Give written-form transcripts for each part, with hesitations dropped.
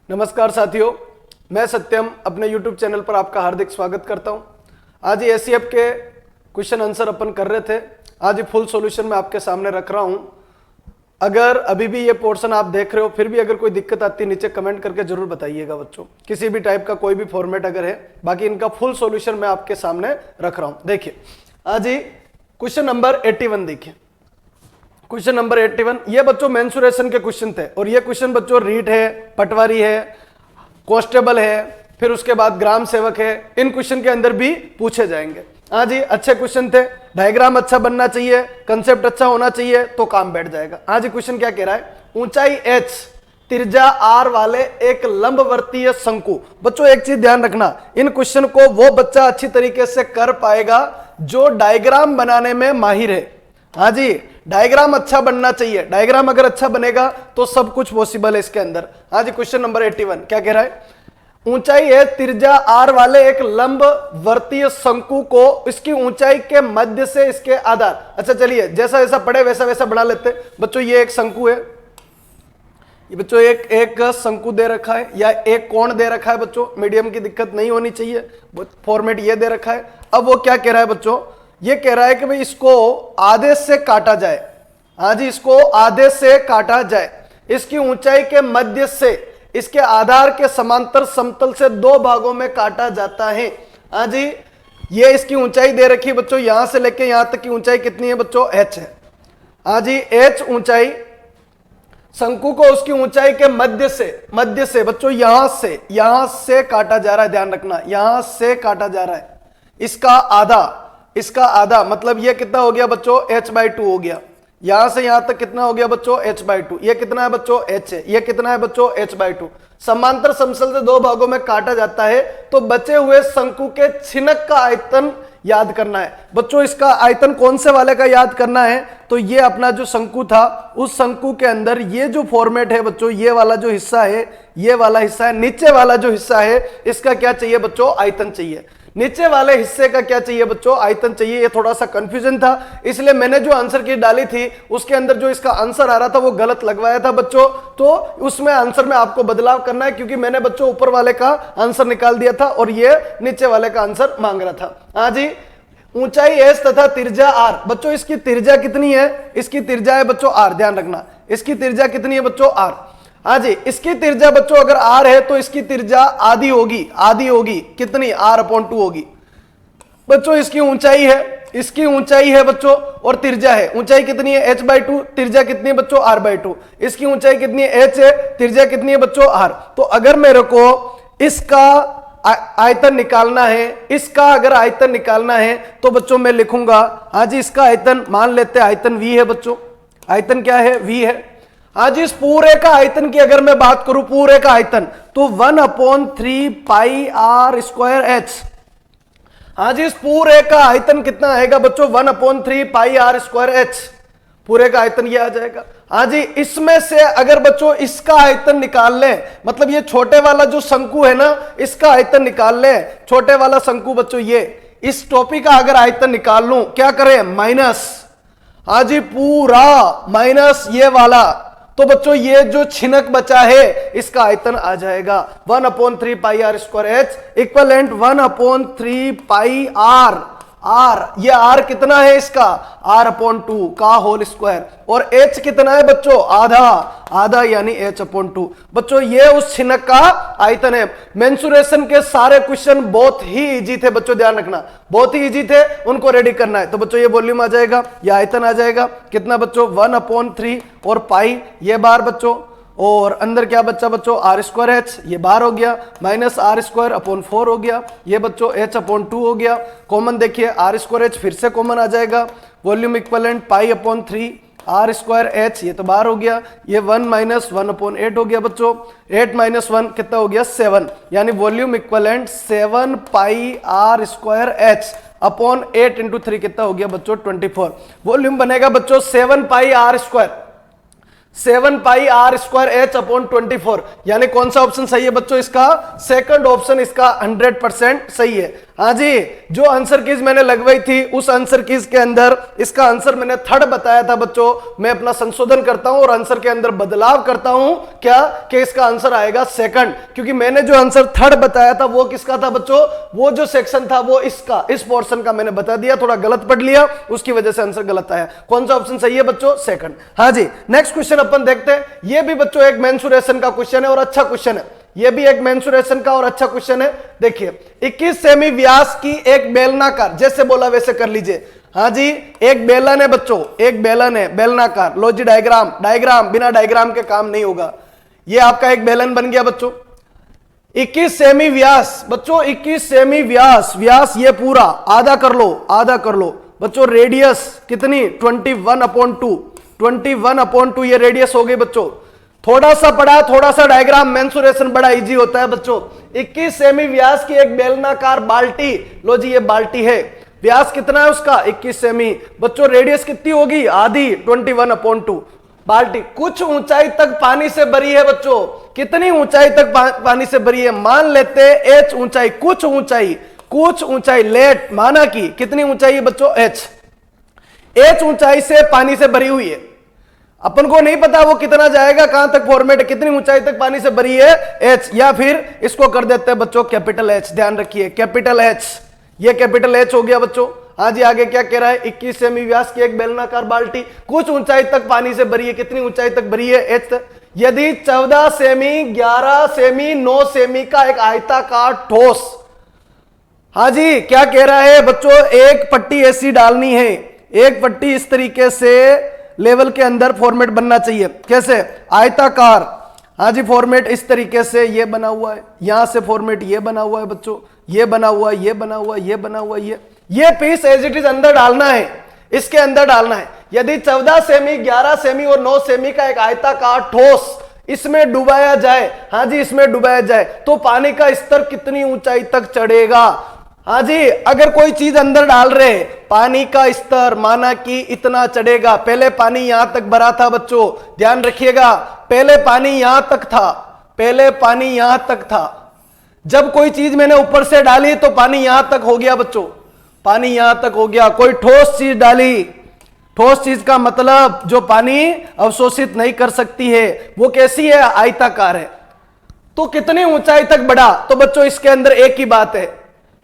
नमस्कार साथियों, मैं सत्यम अपने YouTube चैनल पर आपका हार्दिक स्वागत करता हूं। आज ये एसईएफ के क्वेश्चन आंसर अपन कर रहे थे। आज ये फुल सॉल्यूशन मैं आपके सामने रख रहा हूं। अगर अभी भी ये पोर्शन आप देख रहे हो, फिर भी अगर कोई दिक्कत आती है नीचे कमेंट करके जरूर बताइएगा बच्चों, किसी भी टाइप का कोई भी फॉर्मेट अगर है। बाकी इनका फुल सॉल्यूशन मैं आपके सामने रख रहा हूं। देखिए आज ही क्वेश्चन नंबर 81 देखिए। क्वेश्चन नंबर 81 ये बच्चों मेंसुरेशन के क्वेश्चन थे और ये क्वेश्चन बच्चों रीट है, पटवारी है, कांस्टेबल है, फिर उसके बाद ग्राम सेवक है। इन क्वेश्चन के अंदर भी पूछे जाएंगे। हाँ जी, अच्छे क्वेश्चन थे। डायग्राम अच्छा बनना चाहिए, कंसेप्ट अच्छा होना चाहिए तो काम बैठ जाएगा। हाँ जी, क्वेश्चन क्या कह रहा है? ऊंचाई h, त्रिज्या r वाले एक लंबवर्तीय शंकु। बच्चों एक चीज ध्यान रखना, इन क्वेश्चन को वो बच्चा अच्छी तरीके से कर पाएगा जो डायग्राम बनाने में माहिर है। हाँ जी, डायग्राम अच्छा बनना चाहिए। डायग्राम अगर अच्छा बनेगा तो सब कुछ पॉसिबल है इसके अंदर। हाँ जी, क्वेश्चन नंबर 81 क्या कह रहा है? ऊंचाई है त्रिज्या r वाले एक लंबवर्तीय शंकु को इसकी ऊंचाई के मध्य से इसके आधार। अच्छा चलिए, जैसा जैसा पढ़े वैसा वैसा बना लेते बच्चों। ये एक शंकु है, ये बच्चों एक शंकु दे रखा है या एक कोण दे रखा है बच्चों। मीडियम की दिक्कत नहीं होनी चाहिए, फॉर्मेट ये दे रखा है। अब वो क्या कह रहा है बच्चों? ये कह रहा है कि भाई इसको आधे से काटा जाए। हाँ जी, इसको आधे से काटा जाए। इसकी ऊंचाई के मध्य से इसके आधार के समांतर समतल से दो भागों में काटा जाता है। हाँ जी, ये इसकी ऊंचाई दे रखी है बच्चों, यहां से लेके यहां तक की ऊंचाई कितनी है बच्चों? h है। हाँ जी, h ऊंचाई शंकु को उसकी ऊंचाई के मध्य से बच्चों यहां से काटा जा रहा है। ध्यान रखना, यहां से काटा जा रहा है। इसका आधा मतलब ये कितना हो गया बच्चों? h/2 हो गया। यहां से यहां तक कितना हो गया बच्चों? h/2। ये कितना है बच्चों? h है। ये कितना है बच्चों? h/2। समांतर समतल से दो भागों में काटा जाता है तो बचे हुए शंकु के छिनक का आयतन याद करना है बच्चों। इसका आयतन कौन से वाले का याद करना है? तो ये अपना जो शंकु था, उस शंकु के अंदर ये जो फॉर्मेट है बच्चों, ये वाला जो हिस्सा है, ये वाला हिस्सा है, नीचे वाला जो हिस्सा है, इसका क्या चाहिए बच्चों? आयतन चाहिए। नीचे वाले हिस्से का क्या चाहिए बच्चों? आयतन चाहिए। ये थोड़ा सा कंफ्यूजन था, इसलिए मैंने जो आंसर की डाली थी उसके अंदर जो इसका आंसर आ रहा था वो गलत लगवाया था बच्चों। तो उसमें आंसर में आपको बदलाव करना है, क्योंकि मैंने बच्चों ऊपर वाले का आंसर निकाल दिया था और ये नीचे वाले का आंसर मांग रहा था। हाँ जी, ऊंचाई h तथा त्रिज्या r। बच्चों इसकी त्रिज्या कितनी है? इसकी त्रिज्या है बच्चों r। ध्यान रखना, इसकी त्रिज्या कितनी है बच्चों? r। हाँ जी, इसकी त्रिज्या बच्चों अगर r है तो इसकी त्रिज्या आधी होगी कितनी? r/2 होगी बच्चों। इसकी ऊंचाई है बच्चों और त्रिज्या है। ऊंचाई कितनी है? h/2। त्रिज्या कितनी है बच्चों? r/2। इसकी ऊंचाई कितनी है? h है। त्रिज्या कितनी है बच्चों? r। तो अगर मेरे को इसका आयतन निकालना है, अगर आयतन निकालना है तो बच्चों मैं लिखूंगा, हाँ जी, इसका आयतन मान लेते हैं आयतन v है बच्चों। आयतन क्या है? v है। हाँ जी, इस पूरे का आयतन की अगर मैं बात करूं, पूरे का आयतन, तो 1/3 πr²h। हाँ जी, इस पूरे का आयतन कितना आएगा बच्चों? 1/3 πr²h। पूरे का आयतन ये आ जाएगा। हाँ जी, इसमें से अगर बच्चों इसका आयतन निकाल लें, मतलब ये छोटे वाला जो शंकु है ना, इसका आयतन निकाल लें। छोटे वाला शंकु बच्चों, ये इस टॉपिक का अगर आयतन निकाल लूं, क्या करें? माइनस। हाँ जी, पूरा माइनस ये वाला, तो बच्चों ये जो छिनक बचा है इसका आयतन आ जाएगा 1/3 πr²h इक्वलेंट 1/3 πr। ये r कितना है इसका? r/2 का होल स्क्वायर। और h कितना है बच्चों? आधा यानी h/2। बच्चों ये उस छिनक का आयतन है। मेंसुरेशन के सारे क्वेश्चन बहुत ही इजी थे बच्चों, ध्यान रखना, बहुत ही इजी थे, उनको रेडी करना है। तो बच्चों ये वॉल्यूम आ जाएगा, ये आयतन आ जाएगा कितना बच्चों? 1/3 और पाई ये बार बच्चों, और अंदर क्या बच्चा बच्चों? r²h, ये बार हो गया, माइनस r²/4 हो गया, ये बच्चों h/2 हो गया। कॉमन देखिए r²h फिर से कॉमन आ जाएगा। वॉल्यूम इक्वलेंट π/3 r²h, ये तो बार हो गया। ये 1 - 1/8 हो गया बच्चों। 8 - 1 कितना हो गया? 7। यानी वॉल्यूम इक्वलेंट 7 πr²h अपॉन 8 × 3 कितना हो गया बच्चों? 24। वॉल्यूम बनेगा बच्चों 7 πr²h अपॉन 24। यानी कौन सा ऑप्शन सही है बच्चों? इसका सेकंड ऑप्शन इसका 100% सही है। हाँ जी, जो आंसर कीज मैंने लगवाई थी उस आंसर कीज के अंदर इसका आंसर मैंने थर्ड बताया था बच्चों। मैं अपना संशोधन करता हूं और आंसर के अंदर बदलाव करता हूं क्या कि इसका आंसर आएगा सेकंड, क्योंकि मैंने जो आंसर थर्ड बताया था वो किसका था बच्चों, वो जो सेक्शन था वो इसका, इस पोर्शन का मैंने बता दिया, थोड़ा गलत पढ़ लिया उसकी वजह से आंसर गलत आया। कौन सा ऑप्शन सही है बच्चों, सेकंड। हाँ जी, नेक्स्ट क्वेश्चन अपन देखते हैं। ये भी बच्चों एक मेंसुरेशन का क्वेश्चन है और अच्छा क्वेश्चन है, ये भी एक मेंसुरेशन का और अच्छा क्वेश्चन है। देखिए 21 सेमी व्यास की एक बेलनाकार, जैसे बोला वैसे कर लीजिए। हाँ जी, एक बेलन है बच्चों, एक बेलन है बेलनाकार। लो जी डायग्राम, डायग्राम बिना डायग्राम के काम नहीं होगा। ये आपका एक बेलन बन गया बच्चों। 21 सेमी व्यास बच्चों, 21 सेमी व्यास, व्यास ये पूरा आधा कर लो, आधा कर लो बच्चों। रेडियस कितनी 21/2, 21/2 ये रेडियस हो गई बच्चों। थोड़ा सा पढ़ा, थोड़ा सा डायग्राम, मेंसुरेशन बड़ा इजी होता है बच्चों। 21 सेमी व्यास की एक बेलनाकार बाल्टी, लो जी ये बाल्टी है, व्यास कितना है उसका 21 सेमी बच्चों। रेडियस कितनी होगी आधी 21/2। बाल्टी कुछ ऊंचाई तक पानी से भरी है बच्चों। कितनी ऊंचाई तक पानी से भरी है, मान लेते h ऊंचाई, कुछ ऊंचाई, कुछ ऊंचाई लेट माना कि कितनी ऊंचाई है बच्चों h ऊंचाई से पानी से भरी हुई है। अपन को नहीं पता वो कितना जाएगा, कहां तक फॉर्मेट, कितनी ऊंचाई तक पानी से भरी है h, या फिर इसको कर देते हैं बच्चों कैपिटल H। ध्यान रखिए कैपिटल H, ये कैपिटल H हो गया बच्चों। हाँ जी, आगे क्या कह रहा है, 21 सेमी व्यास की एक बेलनाकार बाल्टी कुछ ऊंचाई तक पानी से भरी है। कितनी ऊंचाई तक भरी है h तक। यदि 14 सेमी, 11 सेमी, 9 सेमी का एक आयताकार ठोस, हाँ जी क्या कह रहा है बच्चों, एक पट्टी ऐसी डालनी है, एक पट्टी इस तरीके से लेवल के अंदर फॉर्मेट बनना चाहिए। कैसे, आयताकार, हाँ जी फॉर्मेट इस तरीके से ये बना हुआ है, यहां से फॉर्मेट ये बना हुआ है बच्चों, ये बना हुआ है, ये बना हुआ है, ये बना हुआ है, ये पीस एज इट इज अंदर डालना है, इसके अंदर डालना है। यदि 14 सेमी, 11 सेमी और 9 सेमी का एक आयताकार ठोस इसमें डुबाया जाए, हाँ जी इसमें डुबाया जाए, तो पानी का स्तर कितनी ऊंचाई तक चढ़ेगा। हाँ जी, अगर कोई चीज अंदर डाल रहे, पानी का स्तर माना कि इतना चढ़ेगा। पहले पानी यहां तक भरा था बच्चों, ध्यान रखिएगा, पहले पानी यहां तक था, पहले पानी यहां तक था। जब कोई चीज मैंने ऊपर से डाली तो पानी यहां तक हो गया बच्चों, पानी यहां तक हो गया। कोई ठोस चीज डाली, ठोस चीज का मतलब जो पानी अवशोषित नहीं कर सकती है, वो कैसी है, आयताकार है। तो कितनी ऊंचाई तक बढ़ा, तो बच्चों इसके अंदर एक ही बात है,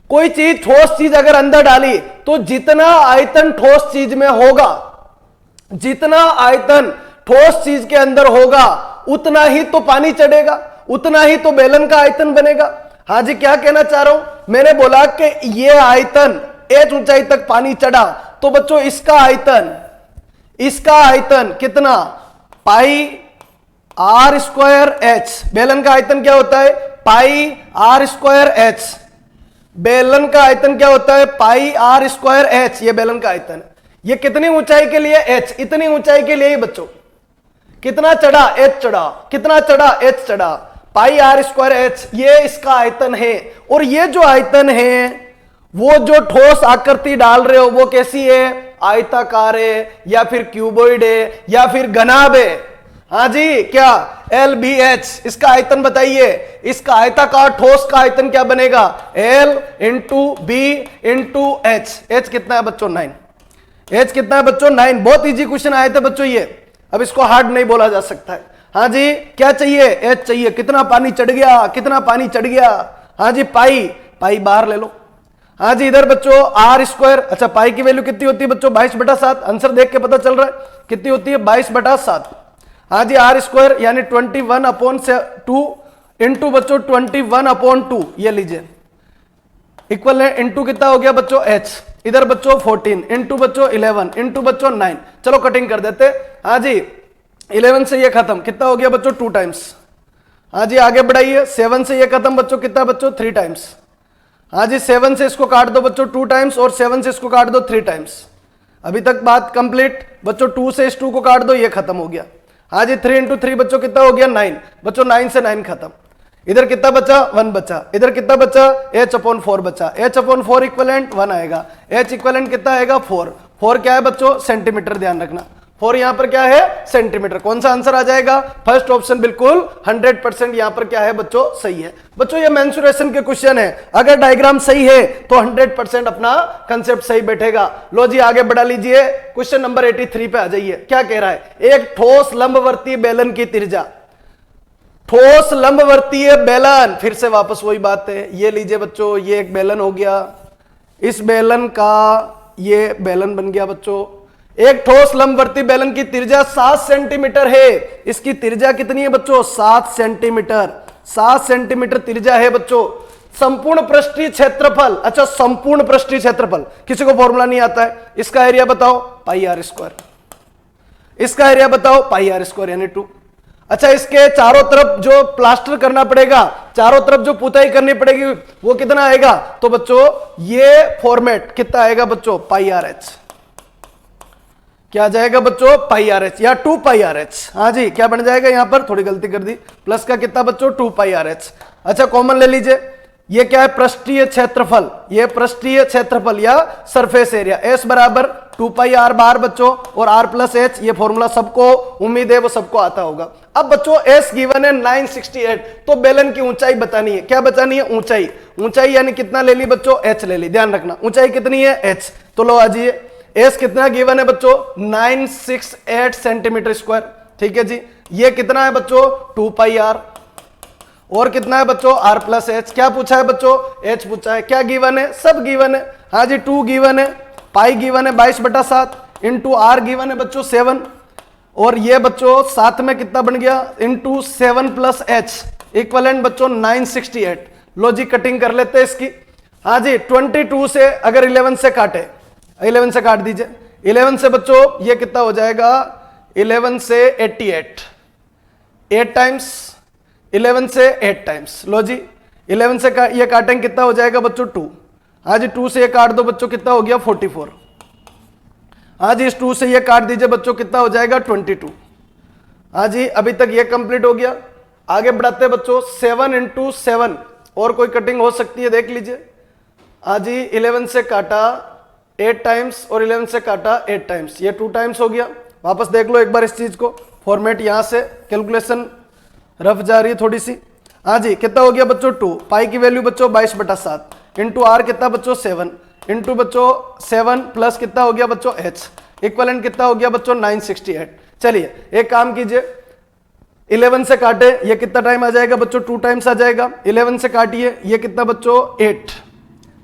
कोई चीज ठोस चीज अगर अंदर डाली तो जितना आयतन ठोस चीज में होगा, जितना आयतन ठोस चीज के अंदर होगा उतना ही तो पानी चढ़ेगा, उतना ही तो बेलन का आयतन बनेगा। हाँ जी, क्या कहना चाह रहा हूं, मैंने बोला कि ये आयतन h ऊंचाई तक पानी चढ़ा, तो बच्चों इसका आयतन, इसका आयतन कितना, पाई r स्क्वायर h। बेलन का आयतन क्या होता है, पाई r स्क्वायर h। बेलन का आयतन क्या होता है, पाई r स्क्वायर h। ये बेलन का आयतन है। ये कितनी ऊंचाई के लिए h, इतनी ऊंचाई के लिए ही बच्चों। कितना चढ़ा, h चढ़ा, कितना चढ़ा, h चढ़ा, पाई r स्क्वायर h, ये इसका आयतन है। और ये जो आयतन है, वो जो ठोस आकृति डाल रहे हो वो कैसी है, आयताकार है या फिर क्यूबॉइड है या फिर घनाभ है। हाँ जी, क्या LBH, इसका आयतन बताइए, इसका आयताकार ठोस का आयतन क्या बनेगा, L into B into H। H कितना है बच्चों, 9। H कितना है बच्चों, 9। बहुत इजी क्वेश्चन आए थे बच्चों ये, अब इसको हार्ड नहीं बोला जा सकता है। हाँ जी, क्या चाहिए, H चाहिए। कितना पानी चढ़ गया, कितना पानी चढ़ गया, हाँ जी पाई, पाई बाहर ले लो। हाँ जी, इधर बच्चों r स्क्वायर, अच्छा पाई की वैल्यू कितनी होती है बच्चों, 22/7। आंसर देख के पता चल रहा है कितनी होती है, 22/7। हाँ जी, r स्क्वायर यानी 21/2 इंटू बच्चों 21/2, ये लीजिए इक्वल है, इंटू कितना हो गया बच्चों h। इधर बच्चों 14 इंटू बच्चों 11 इंटू बच्चों 9। चलो कटिंग कर देते। हाँ जी, 11 से ये खत्म, कितना हो गया बच्चों, 2 टाइम्स। हाँ जी, आगे बढ़ाइए, 7 से ये खत्म बच्चों, कितना बच्चों, 3 टाइम्स। हाँ जी, 7 से इसको काट दो बच्चों 2 टाइम्स और 7 से इसको काट दो 3 टाइम्स। अभी तक बात कंप्लीट बच्चों। 2 से इस 2 को काट दो, ये खत्म हो गया। हाँ जी, 3 इंटू 3 बच्चों कितना हो गया, 9 बच्चों। 9 से 9 खत्म। इधर कितना बचा, 1 बचा। इधर कितना बचा, h/4 बचा। h/4 इक्वलेंट 1 आएगा। h इक्वलेंट कितना आएगा, 4। 4 क्या है बच्चों, सेंटीमीटर, ध्यान रखना और यहां पर क्या है सेंटीमीटर। कौन सा आंसर आ जाएगा? फर्स्ट ऑप्शन बिल्कुल 100% यहां पर क्या है बच्चों सही है। बच्चों ये मेंसुरेशन के क्वेश्चन है, अगर डायग्राम सही है तो 100% अपना कंसेप्ट सही बैठेगा। लो जी आगे बढ़ा लीजिए, क्वेश्चन नंबर 83 पे आ जाइए। क्या कह रहा है? एक ठोस लंबवर्तीय बेलन की त्रिज्या, ठोस लंबवर्तीय बेलन, फिर से वापस वही बात है। ये लीजिए बच्चों, ये एक बेलन हो गया, इस बेलन का ये बेलन बन गया बच्चों। एक ठोस लंबवर्तीय बेलन की त्रिज्या 7 सेंटीमीटर है। इसकी त्रिज्या कितनी है बच्चों? 7 सेंटीमीटर। 7 सेंटीमीटर त्रिज्या है बच्चों। संपूर्ण पृष्ठीय क्षेत्रफल, अच्छा संपूर्ण पृष्ठीय क्षेत्रफल, किसी को फॉर्मूला नहीं आता है, इसका एरिया बताओ पाई आर स्क्वायर, इसका एरिया बताओ पाई आर स्क्वायर यानी 2। अच्छा इसके चारों तरफ जो प्लास्टर करना पड़ेगा, चारों तरफ जो पुताई करनी पड़ेगी वो कितना आएगा? तो बच्चों ये फॉर्मेट कितना आएगा बच्चों? Pi R H. क्या जाएगा बच्चों? पाई आर एच या 2 पाई आर एच। हाँ जी क्या बन जाएगा? यहां पर थोड़ी गलती कर दी, प्लस का कितना बच्चों? 2 पाई आर एच। अच्छा कॉमन ले लीजिए, ये क्या है? पृष्ठीय क्षेत्रफल, ये पृष्ठीय क्षेत्रफल या सरफेस एरिया। एस बराबर 2 पाई आर बार बच्चों और आर प्लस एच, ये फॉर्मूला सबको उम्मीद है वो सबको आता होगा। अब बच्चों एस गिवन है 968, तो बेलन की ऊंचाई बतानी है। क्या बतानी है? ऊंचाई। ऊंचाई यानी कितना ले ली बच्चों? एच ले ली, ध्यान रखना ऊंचाई कितनी है? एच। तो लो आजिए, एस कितना गिवन है बच्चों? 968 सेंटीमीटर स्क्वायर। ठीक है जी, ये कितना है बच्चों? 2 पाई आर, और कितना है बच्चों? R plus H. क्या पूछा है बच्चों? एच पूछा है। क्या गिवन है? सब गिवन है। हाँ जी 2 गिवन है, पाई गिवन है 22/7, इंटू आर गिवन है बच्चों 7, और ये बच्चों साथ में कितना बन गया? इंटू 7 प्लस एच इक्वलेंट बच्चों 968। लो जी कटिंग कर लेते हैं इसकी। हाँ जी 22 से अगर 11 से काटे, 11 से काट दीजिए, 11 से बच्चों ये कितना हो जाएगा? 11 से 88, 8 टाइम्स, 11 से 8 टाइम्स। लो जी 11 से ये काटेंगे कितना हो जाएगा बच्चों? 2। हाँ जी 2 से ये काट दो बच्चों, कितना हो गया? 44। हाँ जी इस 2 से ये काट दीजिए बच्चों, कितना हो जाएगा? 22। हाँ जी अभी तक ये कंप्लीट हो गया। आगे बढ़ाते हैं बच्चों, 7 इंटू 7, और कोई कटिंग हो सकती है देख लीजिए। हाँ जी 11 से काटा 8 टाइम्स और 11 से काटा 8 टाइम्स, ये 2 टाइम्स हो गया। वापस देख लो एक बार इस चीज को, फॉर्मेट यहां से कैलकुलेशन रफ जा रही है थोड़ी सी। हाँ जी कितना हो गया बच्चों? 2 पाई की वैल्यू बच्चों 22/7, इंटू आर कितना बच्चों? 7, इंटू बच्चों 7 प्लस कितना हो गया बच्चों? एच इक्वलेंट कितना हो गया बच्चों? 968। चलिए एक काम कीजिए, 11 से काटे ये कितना टाइम आ जाएगा बच्चों? 2 टाइम्स आ जाएगा। 11 से काटिए ये कितना बच्चों? 8।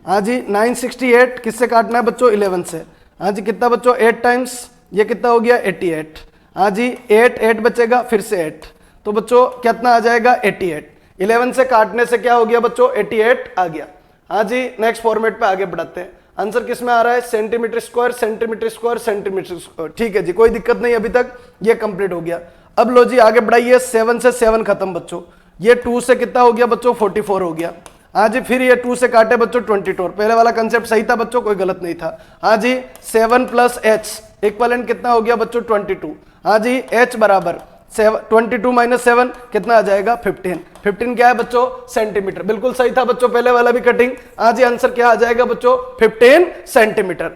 हाँ जी 968 किससे काटना है बच्चों? 11 से। हाँ जी कितना बच्चों? 8 टाइम्स, ये कितना हो गया? 88। हाँ जी 8 बचेगा, फिर से 8, तो बच्चों कितना आ जाएगा? 88। 11 से काटने से क्या हो गया बच्चों? 88 आ गया। हाँ जी नेक्स्ट फॉर्मेट पे आगे बढ़ाते हैं। आंसर किस में आ रहा है? Centimetre square, centimetre square, centimetre square. ठीक है जी कोई दिक्कत नहीं, अभी तक ये कंप्लीट हो गया। अब लो जी आगे बढ़ाइए, 7 से 7 खत्म बच्चों, ये 2 से कितना हो गया बच्चों? 44 हो गया। हाँ जी फिर ये 2 से काटे बच्चों 22, पहले वाला कंसेप्ट सही था बच्चों, कोई गलत नहीं था। हाँ जी 7 प्लस एच इक्वलेंट कितना हो गया बच्चों? 22। हाँ जी एच बराबर 22 माइनस 7 कितना आ जाएगा? 15। 15 क्या है बच्चों? सेंटीमीटर। बिल्कुल सही था बच्चों, पहले वाला भी कटिंग। हाँ जी आंसर क्या आ जाएगा बच्चों? 15 सेंटीमीटर।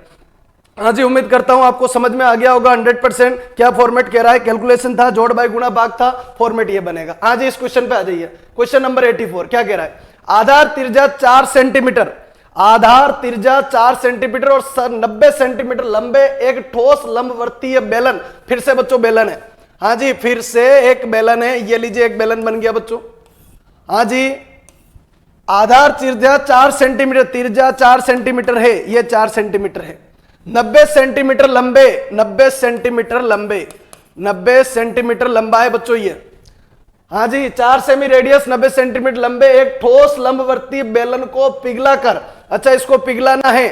हाँ जी उम्मीद करता हूं आपको समझ में आ गया होगा 100%। क्या फॉर्मेट कह रहा है? कैलकुलेशन था, जोड़ बाय गुणा भाग था, फॉर्मेट ये बनेगा। हाँ जी इस क्वेश्चन पे आ जाइए, क्वेश्चन नंबर 84। क्या कह रहा है? आधार त्रिज्या 4 सेंटीमीटर, आधार त्रिज्या 4 सेंटीमीटर और 90 सेंटीमीटर लंबे एक ठोस लंबवर्तीय बेलन, फिर से बच्चों बेलन है। हाँ जी फिर से एक बेलन है, ये लीजिए एक बेलन बन गया बच्चों। हाँ जी आधार त्रिज्या 4 सेंटीमीटर, त्रिज्या 4 सेंटीमीटर है, ये 4 सेंटीमीटर है, 90 सेंटीमीटर लंबे, 90 सेंटीमीटर लंबे, 90 सेंटीमीटर लंबा है बच्चों ये। हाँ जी 4 सेमी रेडियस, 90 सेंटीमीटर लंबे एक ठोस लंबवर्तीय बेलन को पिघलाकर, अच्छा इसको पिघलाना है,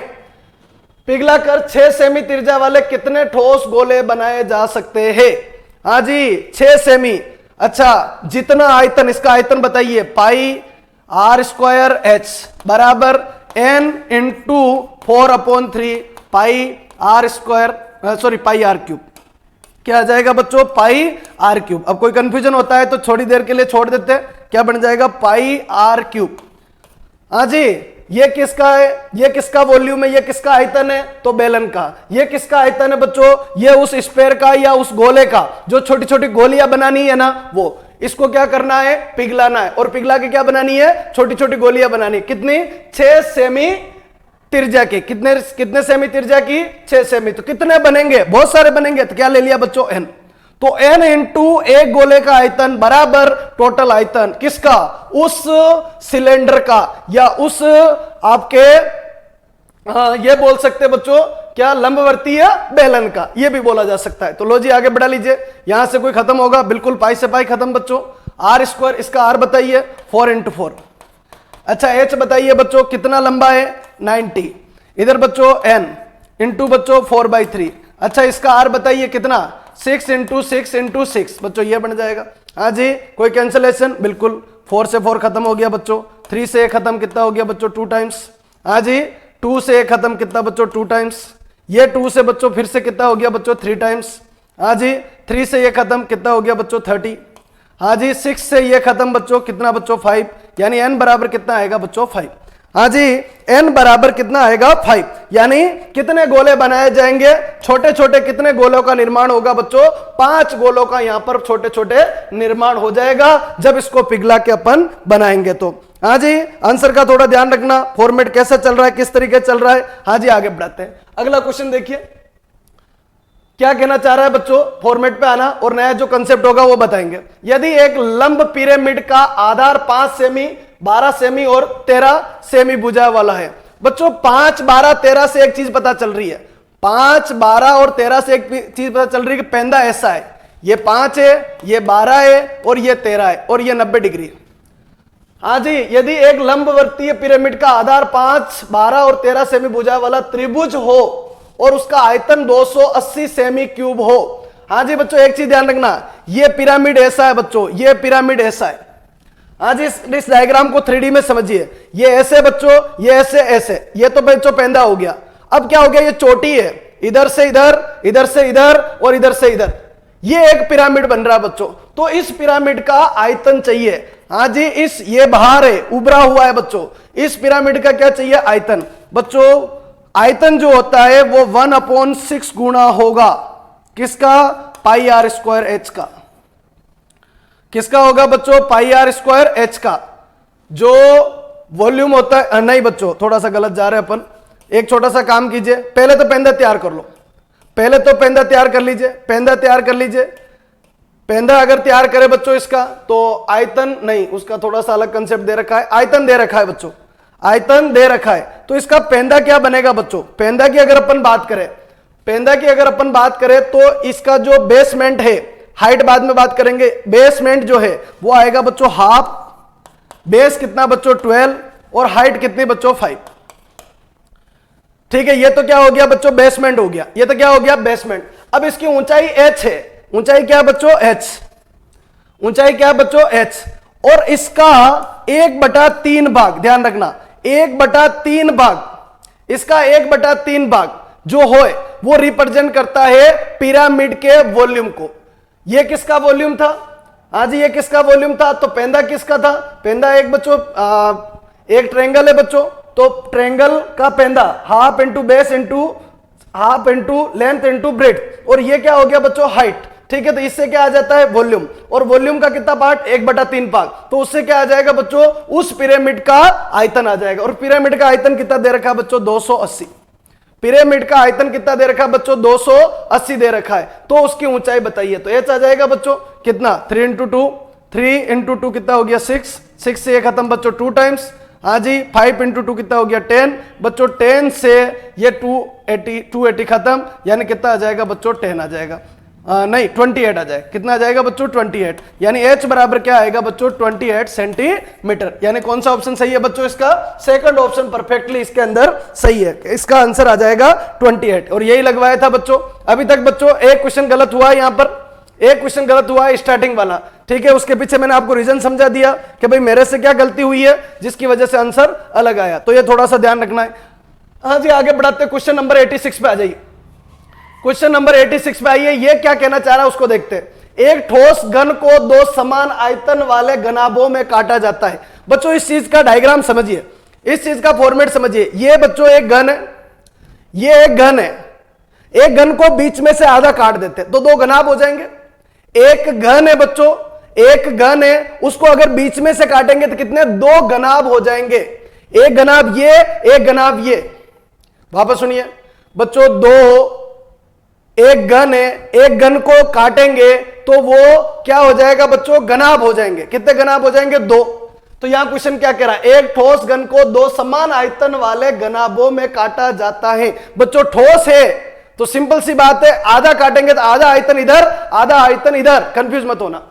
पिघलाकर 6 सेमी त्रिज्या वाले कितने ठोस गोले बनाए जा सकते हैं? हाँ जी 6 सेमी। अच्छा जितना आयतन, इसका आयतन बताइए, पाई आर स्क्वायर एच बराबर n into 4/3 pi R square, sorry pi R cube. क्या आ जाएगा बच्चों? Pi R cube. अब कोई कंफ्यूजन होता है तो थोड़ी देर के लिए छोड़ देते हैं, क्या बन जाएगा? पाई आर क्यूब। हाँ जी ये किसका है, ये किसका वॉल्यूम है, ये किसका आयतन है, तो बेलन का। ये किसका आयतन है बच्चों, ये उस स्फीयर का या उस गोले का, जो छोटी छोटी गोलियां बनानी है ना, वो इसको क्या करना है, पिघलाना है, और पिघला के क्या बनानी है, छोटी छोटी गोलियां बनानी। कितनी, 6 सेमी त्रिज्या की। कितने सेमी त्रिज्या की, 6 सेमी। तो कितने बनेंगे, बहुत सारे बनेंगे। तो क्या ले लिया बच्चों, एन। तो एन इंटू एक गोले का आयतन बराबर टोटल आयतन किसका, उस सिलेंडर का, या उस आपके ये बोल सकते बच्चों क्या, लंबवर्ती या बेलन का, ये भी बोला जा सकता है। तो लो जी आगे बढ़ा लीजिए, यहां से कोई खत्म होगा, बिल्कुल पाई से पाई खत्म बच्चों। आर स्क्वायर, इसका आर बताइए, 4 इंटू 4। अच्छा एच बताइए बच्चों कितना लंबा है, 90। इधर बच्चों एन इंटू बच्चों 4/3। अच्छा इसका आर बताइए कितना, 6 इंटू 6 इंटू 6 बच्चों, ये बन जाएगा। हाँ जी, कोई कैंसिलेशन, बिल्कुल 4 से 4 खत्म हो गया बच्चों, 3 से 1 खत्म, कितना हो गया बच्चों, 2 टाइम्स। हाँ जी, 2 से 1 खत्म, कितना बच्चों, 2 टाइम्स। ये 2 से बच्चों फिर से कितना हो गया बच्चों, 3 टाइम्स। हाँ जी, 3 से ये खत्म, कितना हो गया बच्चों, 30। हाँ जी, 6 से ये खत्म बच्चों, कितना बच्चों, 5। यानी n बराबर कितना आएगा बच्चों, 5। हाँ जी, n बराबर कितना आएगा, 5। यानी कितने गोले बनाए जाएंगे, छोटे छोटे कितने गोलों का निर्माण होगा बच्चों, 5 गोलों का यहां पर छोटे छोटे निर्माण हो जाएगा जब इसको पिघला के अपन बनाएंगे। तो हाँ जी, आंसर का थोड़ा ध्यान रखना, फॉर्मेट कैसा चल रहा है, किस तरीके चल रहा है। हाँ जी, आगे बढ़ाते हैं। अगला क्वेश्चन देखिए, क्या कहना चाह रहा है बच्चों, फॉर्मेट पे आना और नया जो कंसेप्ट होगा वो बताएंगे। यदि एक लंब पिरामिड का आधार 5 सेमी, 12 सेमी और 13 सेमी भुजा वाला है। बच्चों 5, 12, 13 से एक चीज पता चल रही है, 5, 12 और 13 से एक चीज पता चल रही है कि पेंदा ऐसा है, ये 5 है, ये 12 है और ये 13 है और ये 90 डिग्री। हाँ जी, यदि एक लंबवर्तीय पिरामिड का आधार 5, 12 और 13 सेमी भुजा वाला त्रिभुज हो और उसका आयतन 280 सेमी क्यूब हो। हाँ जी बच्चों, एक चीज ध्यान रखना, ये पिरामिड ऐसा है बच्चों, ये पिरामिड ऐसा है। हाँ जी, इस डायग्राम को 3D में समझिए, ये ऐसे बच्चों, ये ऐसे ऐसे, ये तो बच्चों पेंदा हो गया। अब क्या हो गया, ये चोटी है, इधर से इधर, इधर से इधर और इधर से इधर, ये एक पिरामिड बन रहा है बच्चों। तो इस पिरामिड का आयतन चाहिए। हाँ जी, ये बाहर है, उभरा हुआ है बच्चों, इस पिरामिड का क्या चाहिए, आयतन। बच्चों आयतन जो होता है वो 1/6 गुना होगा किसका, पाई आर स्क्वायर एच का। किसका होगा बच्चों, पाई आर स्क्वायर एच का। जो वॉल्यूम होता है, नहीं बच्चों थोड़ा सा गलत जा रहे हैं अपन, एक छोटा सा काम कीजिए, पहले तो पेंदा तैयार कर लो, पहले तो पेंदा तैयार कर लीजिए, पेंदा तैयार कर लीजिए। पेंदा अगर तैयार करे बच्चों इसका, तो आयतन नहीं, उसका थोड़ा सा अलग कंसेप्ट दे रखा है, आयतन दे रखा है बच्चों, आयतन दे रखा है। तो इसका पेंदा क्या बनेगा बच्चों, पेंदा की अगर अपन बात करें, पेंदा की अगर अपन बात करें तो इसका जो बेसमेंट है, हाइट बाद में बात करेंगे, बेसमेंट जो है वो आएगा बच्चों हाफ, बेस कितना बच्चों 12 और हाइट कितनी बच्चों 5। ठीक है, ये तो क्या हो गया बच्चों, बेसमेंट हो गया, ये तो क्या हो गया, बेसमेंट। अब इसकी ऊंचाई h है, ऊंचाई क्या बच्चों, h, ऊंचाई क्या बच्चों, h, और इसका 1/3 भाग, ध्यान रखना 1/3 भाग, इसका 1/3 भाग जो हो वो रिप्रेजेंट करता है पिरामिड के वॉल्यूम को। ये किसका वॉल्यूम था, हाँ जी, ये किसका वॉल्यूम था, तो पेंदा किसका था, पेंदा एक बच्चों एक ट्रायंगल है बच्चों, तो ट्रायंगल का पेंदा half into base into half into length into breadth, और ये क्या हो गया बच्चों, हाइट। ठीक है, तो इससे क्या आ जाता है, वॉल्यूम, और वॉल्यूम का कितना पार्ट, 1/3 भाग, तो उससे क्या आ जाएगा बच्चों, उस पिरामिड का आयतन आ जाएगा। और पिरामिड का आयतन कितना दे रखा है बच्चों, 280। पिरामिड का आयतन कितना दे रखा है बच्चों, 280 दे रखा है। तो उसकी ऊंचाई बताइए, तो एच आ जाएगा बच्चों कितना, 3 इंटू 2, 3 इंटू 2 कितना हो गया 6, 6 से ये खत्म बच्चों 2 टाइम्स। हाँ जी, 5 इंटू 2 कितना हो गया 10 बच्चों, 10 से ये 280 खत्म, यानी कितना आ जाएगा बच्चों, 10 आ जाएगा, नहीं 28 आ जाएगा, कितना आ जाएगा बच्चों 28, यानी h बराबर क्या आएगा बच्चों 28 सेंटीमीटर। यानी कौन सा ऑप्शन सही है बच्चों, इसका सेकंड ऑप्शन परफेक्टली इसके अंदर सही है, इसका आंसर आ जाएगा 28, और यही लगवाया था बच्चों। अभी तक बच्चों एक क्वेश्चन गलत हुआ है, यहां पर एक क्वेश्चन गलत हुआ है स्टार्टिंग वाला, ठीक है, उसके पीछे मैंने आपको रीजन समझा दिया कि भाई मेरे से क्या गलती हुई है जिसकी वजह से आंसर अलग आया, तो ये थोड़ा सा ध्यान रखना है। हाँ जी, आगे बढ़ाते क्वेश्चन नंबर 86 पे आ जाइए। क्वेश्चन नंबर 86 पे आइए, ये क्या कहना चाह रहा है उसको देखते हैं। एक ठोस घन को 2 समान आयतन वाले घनाभों में काटा जाता है। बच्चों इस चीज का डायग्राम समझिए, इस चीज का फॉर्मेट समझिए। ये बच्चों एक गन है, ये एक गन है, एक गन को बीच में से आधा काट देते तो दो गनाब हो जाएंगे। एक गन है बच्चों, एक गन है, उसको अगर बीच में से काटेंगे तो कितने, दो गनाब हो जाएंगे। एक गनाब ये, एक गनाब ये। वापस सुनिए बच्चों, दो, एक गन है, एक गन को काटेंगे तो वो क्या हो जाएगा बच्चों, गनाब हो जाएंगे। कितने गनाब हो जाएंगे, दो। तो यहां क्वेश्चन क्या कह रहा है, एक ठोस गन को दो समान आयतन वाले गनाबों में काटा जाता है। बच्चों ठोस है तो सिंपल सी बात है, आधा काटेंगे तो आधा आयतन इधर, आधा आयतन इधर, कंफ्यूज मत होना।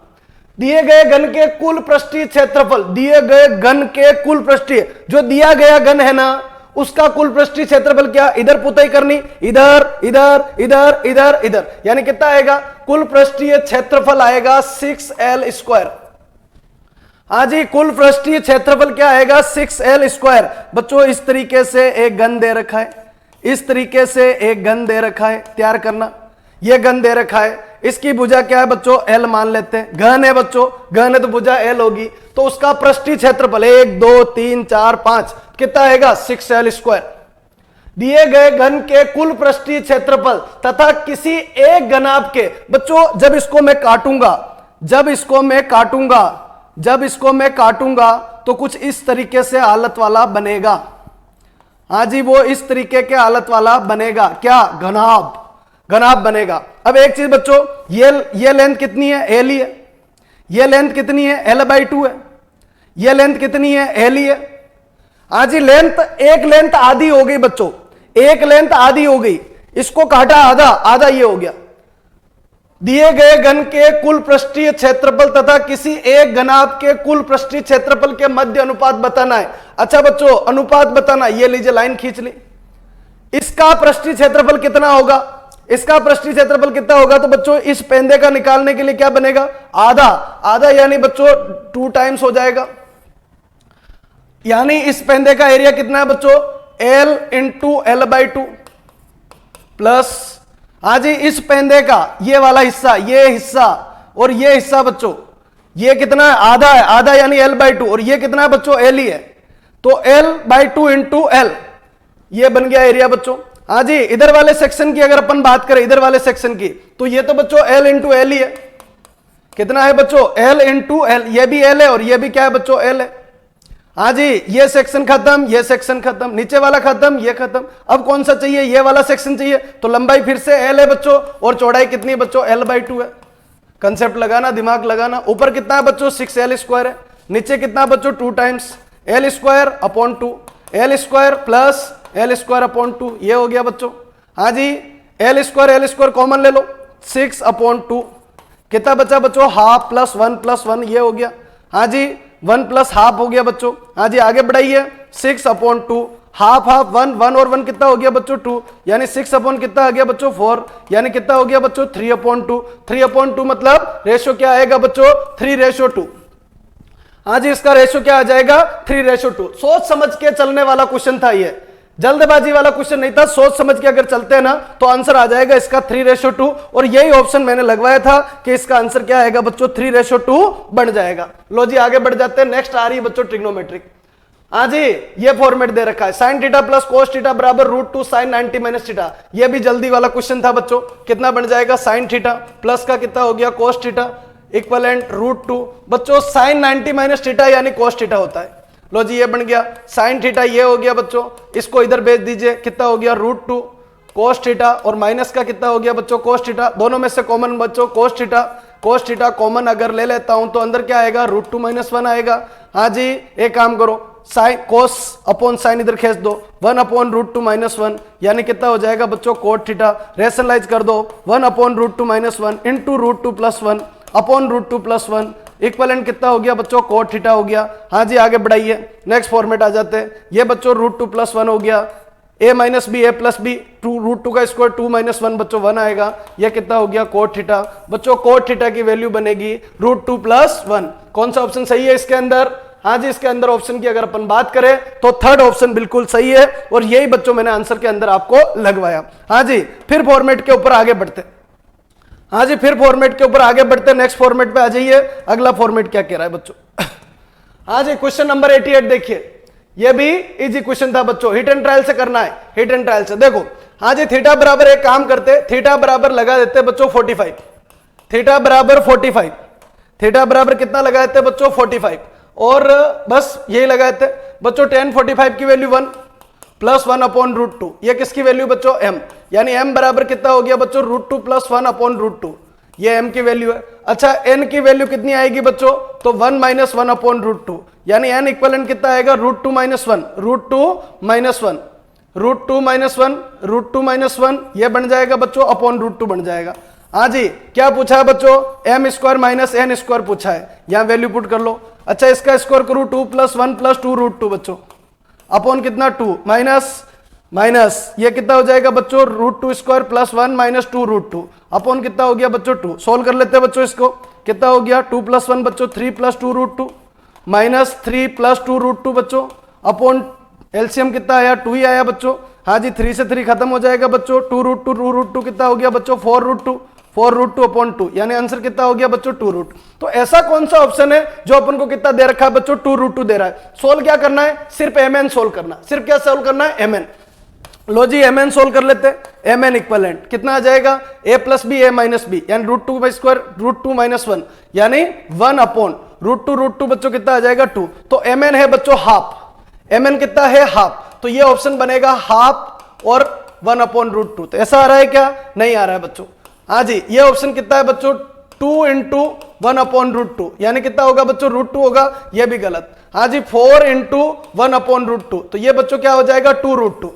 दिए गए गन के कुल पृष्ठीय क्षेत्रफल, दिए गए गन के कुल पृष्ठीय, जो दिया गया गन है ना उसका कुल पृष्ठीय क्षेत्रफल क्या, इधर पुताई करनी, इधर इधर इधर इधर इधर, यानी कितना आएगा, कुल पृष्ठीय क्षेत्रफल आएगा 6L²। हाँ जी, कुल पृष्ठीय क्षेत्रफल क्या आएगा, 6L²। बच्चों इस तरीके से एक गन दे रखा है, इस तरीके से एक गन दे रखा है, तैयार करना। यह गन दे रखा है, इसकी भुजा क्या है बच्चों, L मान लेते हैं। घन है बच्चों, घन है तो भुजा L होगी, तो उसका पृष्ठीय क्षेत्रफल 1 2 3 4 5 कितना आएगा, 6L²। दिए गए घन के कुल पृष्ठीय क्षेत्रफल तथा किसी एक घनाभ के, बच्चों जब इसको मैं काटूंगा, जब इसको मैं काटूंगा तो कुछ इस तरीके से हालत वाला बनेगा। हाँ जी, वो इस तरीके के हालत वाला बनेगा, क्या, घनाभ, घनाभ बनेगा। अब एक चीज बच्चों, ये लेंथ कितनी है, L ही है। ये लेंथ कितनी है, L/2 है। ये लेंथ कितनी है, L ही है। हाँ जी, एक लेंथ आधी हो गई बच्चों, एक लेंथ आधी हो गई, इसको काटा आधा, आधा ये हो गया। दिए गए घन के कुल पृष्ठीय क्षेत्रफल तथा किसी एक घनाभ के कुल पृष्ठीय क्षेत्रफल के मध्य अनुपात बताना है। अच्छा बच्चों, अनुपात बताना, ये लीजिए लाइन खींच ली। इसका पृष्ठीय क्षेत्रफल कितना होगा, इसका पृष्ठीय क्षेत्रफल कितना होगा, तो बच्चों इस पेंदे का निकालने के लिए क्या बनेगा, आधा, आधा यानी बच्चों 2 टाइम्स हो जाएगा। यानी इस पेंदे का एरिया कितना है बच्चों, L × L/2 प्लस, हाँ जी, इस पेंदे का ये वाला हिस्सा, ये हिस्सा और ये हिस्सा बच्चों, ये कितना है, आधा है, आधा यानी L/2, और ये कितना है बच्चों, L ही है, तो L/2 × L, ये बन गया एरिया बच्चों। हाँ जी, इधर वाले सेक्शन की अगर अपन बात करें, इधर वाले सेक्शन की, तो ये तो बच्चों L × L ही है। कितना है बच्चों, L × L, ये भी L है और ये भी क्या है बच्चों, L है। हाँ जी, ये सेक्शन खत्म, ये सेक्शन खत्म, नीचे वाला खत्म, ये खत्म। अब कौन सा चाहिए, ये वाला सेक्शन चाहिए, तो लंबाई फिर से L है बच्चों, और चौड़ाई कितनी है बच्चों, L/2 है। कंसेप्ट लगाना, दिमाग लगाना। ऊपर कितना है बच्चों, 6L² है, नीचे कितना बच्चों, 2 times L²/2, L² plus L²/2, ये हो गया बच्चों। हाँ जी, L² कॉमन ले लो, 6/2, कितना बचा बच्चों, हाफ प्लस 1 ये हो गया। हाँ जी, 1 + ½ हो गया बच्चों। हाँ जी, आगे बढ़ाइए, 6/2, हाफ हाफ 1 और 1 कितना हो गया बच्चों, 2, यानी 6 कितना आ गया बच्चों, 4, यानी कितना हो गया बच्चों, 3/2। 3/2 मतलब रेशो क्या आएगा बच्चों, 3:2। हाँ जी, इसका रेशो क्या आ जाएगा, 3:2। सोच समझ के चलने वाला क्वेश्चन था ये, जल्दबाजी वाला क्वेश्चन नहीं था। सोच समझ के अगर चलते हैं ना तो आंसर आ जाएगा इसका 3:2, और यही ऑप्शन मैंने लगवाया था कि इसका आंसर क्या आएगा बच्चों, 3:2 बन जाएगा। लो जी, आगे बढ़ जाते हैं। नेक्स्ट आ रही है बच्चों ट्रिग्नोमेट्रिक। हाँ जी, ये फॉर्मेट दे रखा है, sin θ + cos θ = √2 sin 90 - θ। ये भी जल्दी वाला क्वेश्चन था बच्चों। कितना बन जाएगा, sin θ प्लस का कितना हो गया, cos θ इक्वलेंट √2। बच्चों sin 90 - θ यानी cos θ होता है। लो जी, ये बन गया sin θ, ये हो गया बच्चों, इसको इधर भेज दीजिए, कितना हो गया, √2 cos θ, और माइनस का कितना हो गया बच्चों, cos θ। दोनों में से कॉमन बच्चों cos θ कॉमन अगर ले लेता हूं तो अंदर क्या आएगा, √2 - 1 आएगा। हाँ जी, एक काम करो, साइन cos अपॉन साइन इधर खींच दो, 1/√2 - 1 यानी कितना हो जाएगा बच्चों, cot θ। रेशनलाइज कर दो, 1/√2 - 1 इंटू √2 + 1 अपॉन √2 + 1 इक्वलेंट कितना हो गया बच्चों, cot θ हो गया। हाँ जी, आगे बढ़ाइए, नेक्स्ट फॉर्मेट आ जाते हैं। ये बच्चों √2 + 1 हो गया, a - b a + b, √2 का स्क्वायर 2 - 1 बच्चों 1 आएगा। ये कितना हो गया, cot θ। बच्चों cot θ की वैल्यू बनेगी √2 + 1। कौन सा ऑप्शन सही है इसके अंदर, हाँ जी, इसके अंदर ऑप्शन की अगर अपन बात करें तो थर्ड ऑप्शन बिल्कुल सही है, और यही बच्चों मैंने आंसर के अंदर आपको लगवाया। हाँ जी, फिर फॉर्मेट के ऊपर आगे बढ़ते, हाँ जी, फिर फॉर्मेट के ऊपर आगे बढ़ते, नेक्स्ट फॉर्मेट पे आ जाइए। अगला फॉर्मेट क्या कह रहा है बच्चों, हाँ जी, क्वेश्चन नंबर 88 देखिए। ये भी इजी क्वेश्चन था बच्चों, हिट एंड ट्रायल से करना है, हिट एंड ट्रायल से। देखो हाँ जी, थीटा बराबर एक काम करते, थीटा बराबर लगा देते बच्चों 45, थीटा बराबर 45, थीटा बराबर कितना लगा देते बच्चों 45, और बस यही लगा देते बच्चों। tan 45 की वैल्यू 1 प्लस 1 अपॉन रूट 2, ये किसकी वैल्यू बच्चों m, यानी m बराबर कितना हो गया बच्चों रूट 2 प्लस 1 अपॉन रूट 2, ये m की वैल्यू है। अच्छा n की वैल्यू कितनी आएगी बच्चों, तो 1 माइनस 1 अपॉन रूट 2, यानी n इक्वलेंट कितना आएगा root 2 minus 1, root 2 minus 1, root 2 minus 1, root 2 minus 1, ये बन जाएगा बच्चों अपॉन रूट 2 बन जाएगा। हाँ जी, क्या पूछा है बच्चों, M square minus N square पूछा है, यहां वैल्यू पुट कर लो। अच्छा इसका स्क्वायर करूं 2 प्लस 1 प्लस 2 रूट 2 बच्चों, अपॉन कितना 2 माइनस माइनस, ये कितना हो जाएगा बच्चों root 2 square plus 1 minus 2 root 2, upon कितना हो गया बच्चों 2। सोल्व कर लेते हैं बच्चों इसको, कितना हो गया 2 प्लस 1 बच्चों 3 plus 2 root 2 minus 3 plus 2 root 2 बच्चों, अपॉन एलसीएम कितना आया 2 ही आया बच्चों। हाँ जी 3 से 3 खत्म हो जाएगा बच्चों, 2 रूट 2 कितना हो गया बच्चों 4 रूट 2, 4 रूट 2 अपॉन 2, यानी आंसर कितना हो गया बच्चों 2 रूट। तो ऐसा कौन सा ऑप्शन है जो अपन को कितना दे रखा है बच्चों 2 रूट 2 दे रहा है। सोल्व क्या करना है, सिर्फ mn सोल्व करना, सिर्फ क्या सोल्व करना है mn। लो जी mn सोल्व कर लेते हैं, mn इक्वलेंट कितना आ जाएगा a plus b a minus b, यानी root 2 by square root 2 minus 1, यानी 1 अपॉन रूट 2 बच्चों कितना आ जाएगा 2। तो mn है बच्चों हाफ, mn कितना है हाफ, तो ये ऑप्शन बनेगा हाफ और 1 अपॉन रूट 2। तो ऐसा आ रहा है क्या, नहीं आ रहा है बच्चों। हाँ जी ये ऑप्शन कितना है बच्चों 2 इंटू 1 अपॉन रूट 2, यानी कितना होगा बच्चों रूट 2 होगा, ये भी गलत। हाँ जी 4 इंटू 1 अपॉन रूट 2, तो ये बच्चों क्या हो जाएगा 2 रूट 2।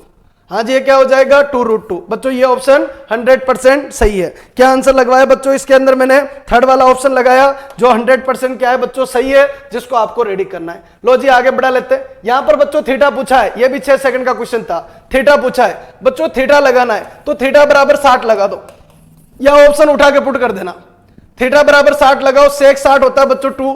हाँ जी ये क्या हो जाएगा 2 रूट 2 बच्चों, ये ऑप्शन 100% सही है। क्या आंसर लगवाया बच्चों इसके अंदर, मैंने थर्ड वाला ऑप्शन लगाया जो 100% क्या है बच्चों सही है, जिसको आपको रेडी करना है। लो जी आगे बढ़ा लेते हैं। यहां पर बच्चों थीटा पूछा है, ये भी 6 सेकंड का क्वेश्चन था। थीटा पूछा है बच्चों, थीटा लगाना है तो थीटा बराबर 60 लगा दो, या ऑप्शन उठा के पुट कर देना। थीटा बराबर 60 लगाओ, सेक 60 होता है बच्चों 2,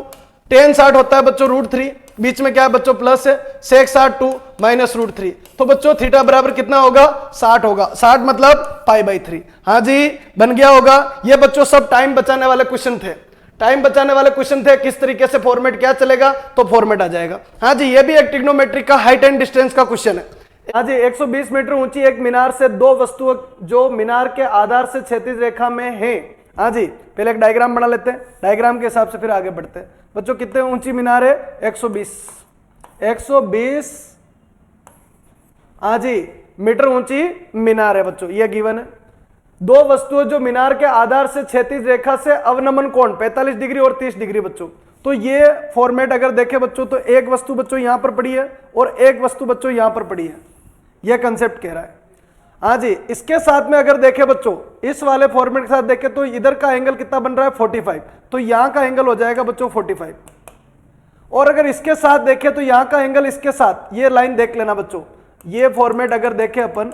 टेन 60 होता है बच्चों रूट 3, बीच में क्या है बच्चों प्लस है, सेक 60 2 माइनस रूट 3, तो बच्चों थीटा बराबर कितना होगा 60 होगा, 60 मतलब पाई बाई 3। हाँ जी बन गया होगा। ये बच्चों सब टाइम बचाने वाले क्वेश्चन थे, टाइम बचाने वाले क्वेश्चन थे। किस तरीके से फॉर्मेट क्या चलेगा, तो फॉर्मेट आ जाएगा। हाँ जी ये भी एक ट्रिग्नोमेट्री का हाइट एंड डिस्टेंस का क्वेश्चन है। हाँ जी 120 मीटर ऊंची एक मीनार से दो वस्तुएं जो मीनार के आधार से क्षैतिज रेखा में हैं। हाँ जी पहले एक डायग्राम बना लेते हैं, डायग्राम के हिसाब से फिर आगे बढ़ते हैं। बच्चों कितने ऊंची मीनार है 120 हाँ जी मीटर ऊंची मीनार है बच्चों, ये गिवन है। दो वस्तुएं जो मीनार के आधार से क्षैतिज रेखा से अवनमन कोण 45 डिग्री और 30 डिग्री बच्चों। तो ये फॉर्मेट अगर देखें बच्चों तो एक वस्तु बच्चों यहां पर पड़ी है और एक वस्तु बच्चों यहां पर पड़ी है, यह कंसेप्ट कह रहा है। हाँ जी इसके साथ में अगर देखें बच्चों, इस वाले फॉर्मेट के साथ देखें तो इधर का एंगल कितना बन रहा है 45, तो यहां का एंगल हो जाएगा बच्चों 45। और अगर इसके साथ देखें तो यहां का एंगल इसके साथ, ये लाइन देख लेना बच्चों, ये फॉर्मेट अगर देखें अपन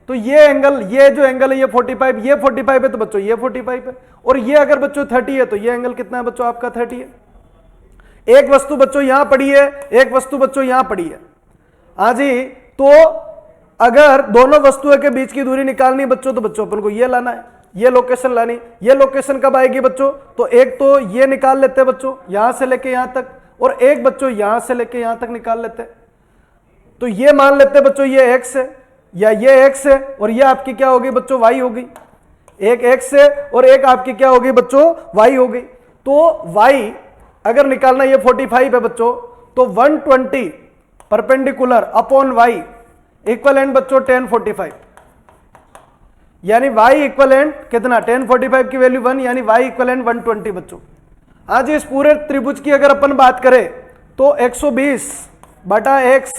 तो ये एंगल, ये जो एंगल है ये 45, ये 45 है तो बच्चों ये 45 है, और ये अगर बच्चों 30 है तो ये एंगल कितना है बच्चों आपका 30 है। एक वस्तु बच्चों यहां पड़ी है, एक वस्तु बच्चों यहां पड़ी है। हाँ जी तो अगर दोनों वस्तुओं के बीच की दूरी निकालनी बच्चों तो बच्चों अपन को ये लाना है, ये लोकेशन लानी। ये लोकेशन कब आएगी बच्चों, तो एक तो ये निकाल लेते हैं बच्चों यहां से लेके यहां तक, और एक बच्चों यहां से लेके यहां तक निकाल लेते हैं। तो ये मान लेते हैं बच्चों ये x है या ये x है, और ये आपकी क्या होगी बच्चों y होगी। एक x है और एक आपकी क्या होगी बच्चों y होगी। तो y अगर निकालना ये 45 है बच्चों, तो 120 परपेंडिकुलर अपॉन y इक्वलेंट बच्चों tan 45, यानी y इक्वलेंट कितना tan 45 की वैल्यू 1, यानी y इक्वलेंट 120 बच्चों। आज इस पूरे त्रिभुज की अगर अपन बात करें तो 120 बटा x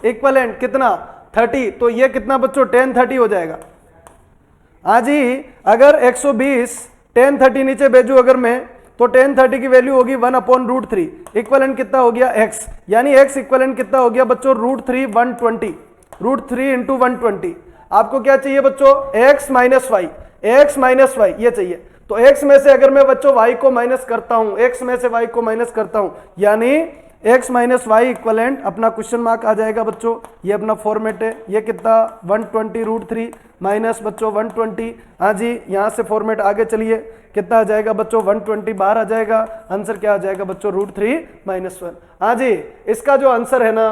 इक्वलेंट कितना 30, तो ये कितना बच्चों tan 30 हो जाएगा। आज ही अगर 120 tan 30 नीचे भेजू अगर मैं, तो tan 30 की वैल्यू होगी 1 अपॉन रूट 3 इक्वलेंट कितना हो गया x, यानी x इक्वलेंट कितना हो गया बच्चों रूट 3 120, रूट 3 इंटू 120। आपको क्या चाहिए बच्चों x minus y, x minus y ये चाहिए। तो x में से अगर मैं बच्चों y को माइनस करता हूं, x में से y को माइनस करता हूं, यानी x माइनस वाई इक्वलेंट अपना क्वेश्चन मार्क आ जाएगा बच्चों। ये अपना फॉर्मेट है, ये कितना 120 रूट 3 माइनस बच्चों 120। हाँ जी यहाँ से फॉर्मेट आगे चलिए, कितना आ जाएगा बच्चों 120 बाहर आ जाएगा, आंसर क्या आ जाएगा बच्चों रूट 3 माइनस 1। हाँ जी इसका जो आंसर है ना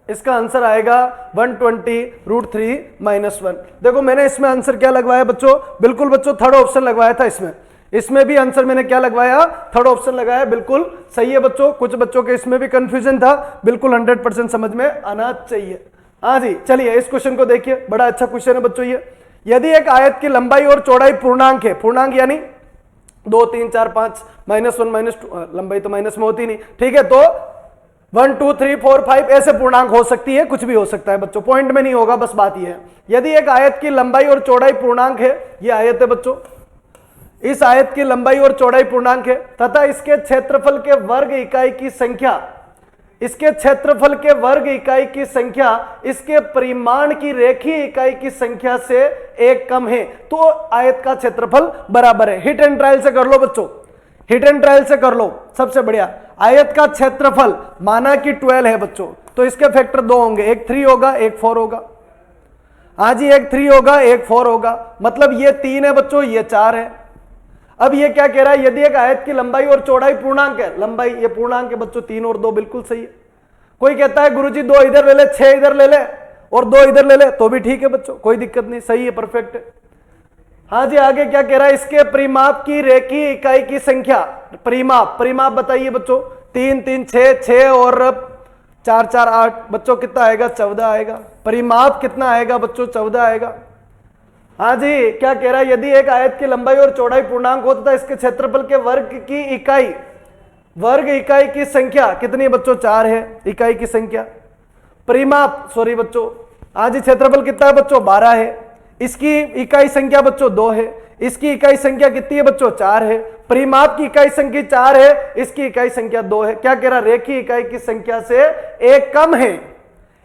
इसका आंसर आएगा 120√3 - 1। देखो मैंने इसमें आंसर क्या लगवाया बच्चों, बिल्कुल बच्चों थर्ड ऑप्शन लगवाया था। इसमें भी आंसर मैंने क्या लगवाया, थर्ड ऑप्शन लगाया, बिल्कुल सही है बच्चों। कुछ बच्चों के इसमें भी कंफ्यूजन था, बिल्कुल 100% समझ में आना चाहिए। हाँ जी, चलिए इस क्वेश्चन को देखिए, बड़ा अच्छा क्वेश्चन है बच्चों ये। यदि एक आयत की लंबाई और चौड़ाई पूर्णांक है, पूर्णांक यानी 2 3 4 5 -1 -2, लंबाई तो माइनस में होती नहीं, ठीक है, तो 1 2 3 4 5 ऐसे पूर्णांक हो सकती है, कुछ भी हो सकता है बच्चों, पॉइंट में नहीं होगा, बस बात यह है। यदि एक आयत की लंबाई और चौड़ाई पूर्णांक है, ये आयत है बच्चों, इस आयत की लंबाई और चौड़ाई पूर्णांक है तथा इसके क्षेत्रफल के वर्ग इकाई की संख्या, इसके क्षेत्रफल के वर्ग इकाई की संख्या इसके परिमाण की रेखीय इकाई की संख्या से एक कम है, तो आयत का क्षेत्रफल बराबर है। हिट एंड ट्रायल से कर लो बच्चों, हिट एंड ट्रायल से कर लो, सबसे बढ़िया। आयत का क्षेत्रफल माना कि 12 है बच्चों, तो इसके फैक्टर 2 होंगे, एक 3 होगा एक 4 होगा। हाँ जी, एक 3 होगा एक 4 होगा, मतलब ये 3 है बच्चों, ये 4 है। अब ये क्या कह रहा है, यदि एक आयत की लंबाई और चौड़ाई पूर्णांक है, लंबाई ये पूर्णांक है बच्चों, 3 और 2 बिल्कुल सही है। कोई कहता है गुरुजी 2 इधर ले ले, 6 इधर ले ले और 2 इधर ले ले, तो भी ठीक है बच्चों, कोई दिक्कत नहीं, सही है, परफेक्ट है। हाँ जी, आगे क्या कह रहा है, इसके परिमाप की रेखीय इकाई की संख्या, परिमाप बताइए बच्चों, 3 3 6 6 और 4 4 8 बच्चों, कितना आएगा, 14 आएगा। परिमाप कितना आएगा बच्चों, 14 आएगा। हाँ जी, क्या कह रहा है, यदि एक आयत की लंबाई और चौड़ाई पूर्णांक होता है, इसके क्षेत्रफल के वर्ग इकाई की संख्या कितनी बच्चों, 4 है इकाई की संख्या। परिमाप, सॉरी बच्चों, हाँ जी, क्षेत्रफल कितना है बच्चों, 12 है। इसकी इकाई संख्या बच्चों 2 है, इसकी इकाई संख्या कितनी है बच्चों, 4 है। परिमाप की इकाई संख्या 4 है, इसकी इकाई संख्या 2 है। क्या कह रहा, रेखीय इकाई की संख्या से एक कम है,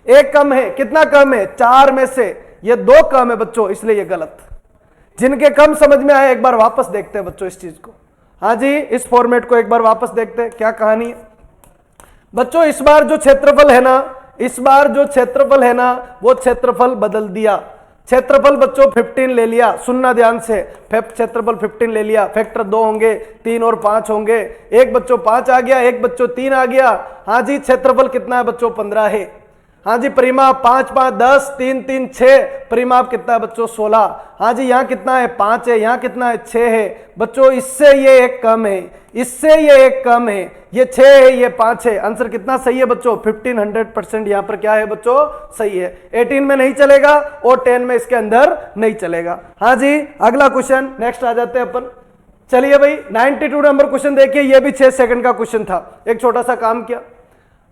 एक कम है, कितना कम है, 4 में से ये 2 कम है बच्चों, इसलिए ये गलत। जिनके कम समझ में आए एक बार वापस देखते हैं बच्चों इस चीज को। हाँ जी, इस फॉर्मेट को एक बार वापस देखते हैं, क्या कहानी है बच्चों। इस बार जो क्षेत्रफल है ना, वो क्षेत्रफल बदल दिया। क्षेत्रफल बच्चों 15 ले लिया, सुनना ध्यान से, क्षेत्रफल 15 ले लिया, फैक्टर 2 होंगे, 3 और 5 होंगे, एक बच्चों 5 आ गया, एक बच्चों 3 आ गया। हाँ जी, क्षेत्रफल कितना है बच्चों, 15 है। हाँ जी, परिमाप 5 5 10 3 3 6, परिमाप कितना है बच्चों, 16। हाँ जी, यहाँ कितना है, 5 है, यहाँ कितना है, 6 है बच्चों, इससे ये एक कम है, इससे ये एक कम है, ये 6 है ये 5 है। आंसर कितना सही है बच्चों, 15 100% यहाँ पर क्या है बच्चों, सही है। 18 में नहीं चलेगा और 10 में इसके अंदर नहीं चलेगा। हाँ जी, अगला क्वेश्चन, नेक्स्ट आ जाते हैं अपन। चलिए भाई, 92 नंबर क्वेश्चन देखिए, ये भी 6 सेकंड का क्वेश्चन था, एक छोटा सा काम किया।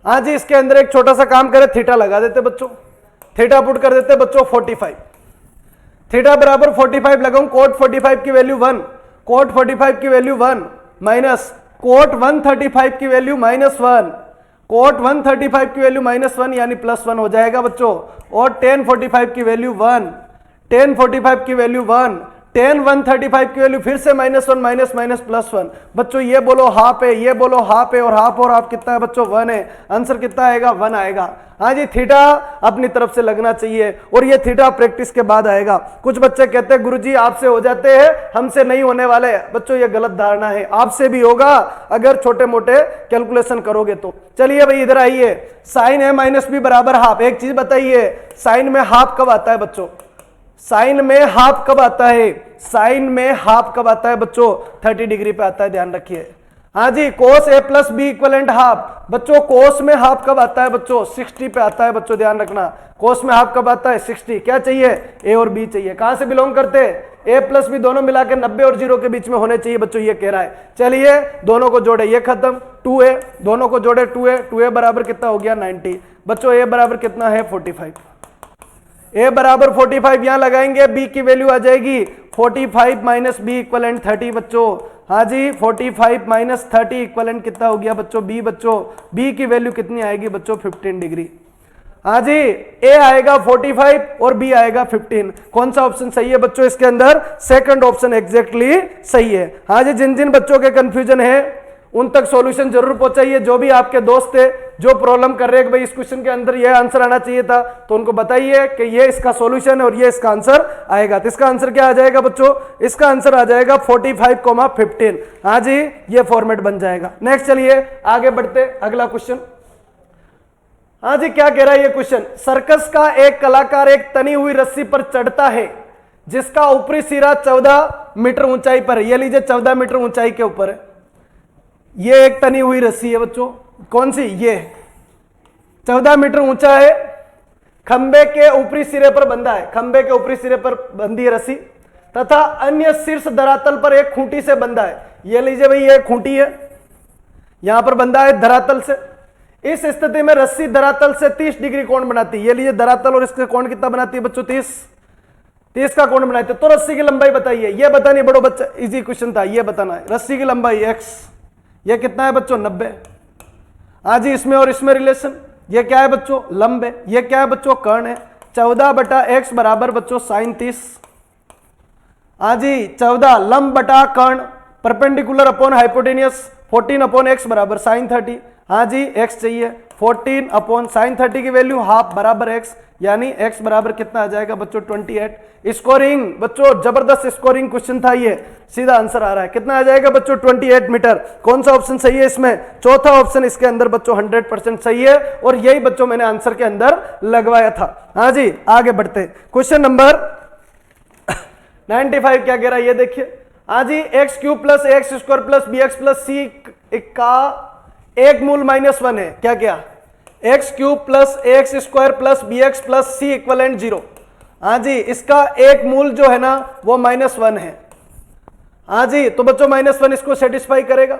हाँ जी, इसके अंदर एक छोटा सा काम करे, थीटा लगा देते बच्चों, थीटा पुट कर देते बच्चों 45, थीटा बराबर 45 लगाऊं, कोट 45 की वैल्यू 1, कोट 45 की वैल्यू 1 माइनस कोट 135 की वैल्यू -1, कोट 135 की वैल्यू -1 यानी +1 हो जाएगा बच्चों, और tan 45 की वैल्यू 1, tan 45 की वैल्यू 1, tan 135 की वैल्यू फिर से -1 माइनस माइनस +1 बच्चों, ये बोलो हाफ है, ये बोलो हाफ है, और हाफ कितना है बच्चों, 1 है। आंसर कितना आएगा, 1 आएगा। हाँ जी, थीटा अपनी तरफ से लगना चाहिए, और ये थीटा प्रैक्टिस के बाद आएगा। कुछ बच्चे कहते हैं गुरुजी आपसे हो जाते हैं, हमसे नहीं होने वाले। बच्चों ये गलत धारणा है, आपसे भी होगा अगर छोटे मोटे कैलकुलेशन करोगे तो। चलिए भाई इधर आइए, साइन है -b बराबर हाफ। एक चीज बताइए, साइन में हाफ कब आता है बच्चों, साइन में हाफ कब आता है, साइन में हाफ कब आता है बच्चों, 30 डिग्री पे आता है, ध्यान रखिए। हाँ जी, cos a + b = हाफ बच्चों, cos में हाफ कब आता है बच्चों, 60 पे आता है बच्चों, ध्यान रखना। cos में हाफ कब आता है, 60। क्या चाहिए, a और b चाहिए। कहां से बिलोंग करते हैं, a + b दोनों मिला के 90 और 0 के बीच में होने चाहिए बच्चों, ये कह रहा है। चलिए दोनों को जोड़े, ये खत्म, 2a, दोनों को जोड़े 2a बराबर कितना हो गया, 90 बच्चों। a बराबर कितना है, 45, a बराबर 45 यहां लगाएंगे, b की वैल्यू आ जाएगी 45 - b = 30 बच्चों। हाँ जी, 45 - 30 इक्वलेंट कितना हो गया बच्चों, b बच्चों। b की वैल्यू कितनी आएगी बच्चों, 15 डिग्री। हाँ जी, a आएगा 45 और b आएगा 15। कौन सा ऑप्शन सही है बच्चों इसके अंदर, सेकंड ऑप्शन एग्जैक्टली सही है। हाँ जी, जिन जिन बच्चों के कंफ्यूजन है उन तक सॉल्यूशन जरूर पहुंचाइए। जो भी आपके दोस्त थे जो प्रॉब्लम कर रहे हैं कि भाई इस क्वेश्चन के अंदर ये आंसर आना चाहिए था, तो उनको बताइए कि ये इसका सॉल्यूशन है और ये इसका आंसर आएगा। तो इसका आंसर क्या आ जाएगा बच्चों, इसका आंसर आ जाएगा 45,15। हाँ जी, ये फॉर्मेट बन जाएगा। नेक्स्ट चलिए आगे बढ़ते, अगला क्वेश्चन। हाँ जी, क्या कह रहा है ये क्वेश्चन? सर्कस का एक कलाकार एक तनी हुई रस्सी पर चढ़ता है जिसका ऊपरी सिरा 14 मीटर ऊंचाई पर है। ये लीजिए 14 मीटर ऊंचाई के ऊपर है। ये एक तनी हुई रस्सी है बच्चों, कौन सी? ये 14 मीटर ऊंचा है, खंबे के ऊपरी सिरे पर बंधा है, खंबे के ऊपरी सिरे पर बंधी है रस्सी, तथा अन्य शीर्ष धरातल पर एक खूंटी से बंधा है। ये लीजिए भाई, ये खूंटी है, यहां पर बंधा है धरातल से। इस स्थिति में रस्सी धरातल से 30 डिग्री कोण बनाती है। ये लीजिए धरातल और इसके कोण कितना बनाती है बच्चों? 30 का कोण बनाते। तो रस्सी की लंबाई बताइए। ये बतानी बड़ो बच्चा इजी क्वेश्चन था, ये बताना है। रस्सी की लंबाई x, ये कितना है बच्चों? 90। हाँ जी, इसमें और इसमें रिलेशन, ये क्या है बच्चों? लंब है। ये क्या है बच्चों? कर्ण है। 14 बटा x बराबर बच्चों sin 30। हाँ जी, 14 लंब बटा कर्ण, perpendicular upon hypotenuse, 14 upon x बराबर sin 30। हाँ जी, x चाहिए, 14 अपॉन sin 30 की वैल्यू हाफ बराबर x, यानी x बराबर कितना आ जाएगा बच्चों? 28। स्कोरिंग बच्चों, जबरदस्त स्कोरिंग क्वेश्चन था ये, सीधा आंसर आ रहा है। कितना आ जाएगा बच्चों? 28 मीटर। कौन सा ऑप्शन सही है इसमें? चौथा ऑप्शन इसके अंदर बच्चों 100% सही है, और यही बच्चों मैंने आंसर के अंदर लगवाया था। हाँ जी, आगे बढ़ते। क्वेश्चन नंबर 95 क्या कह रहा है ये देखिए। हाँ जी, x cube plus x square plus b x plus c का एक मूल -1 है। क्या क्या? X cube plus x square plus b x plus c equivalent 0। हाँ जी, इसका एक मूल जो है ना वो -1 है। हाँ जी, तो बच्चों -1 इसको सेटिस्फाई करेगा,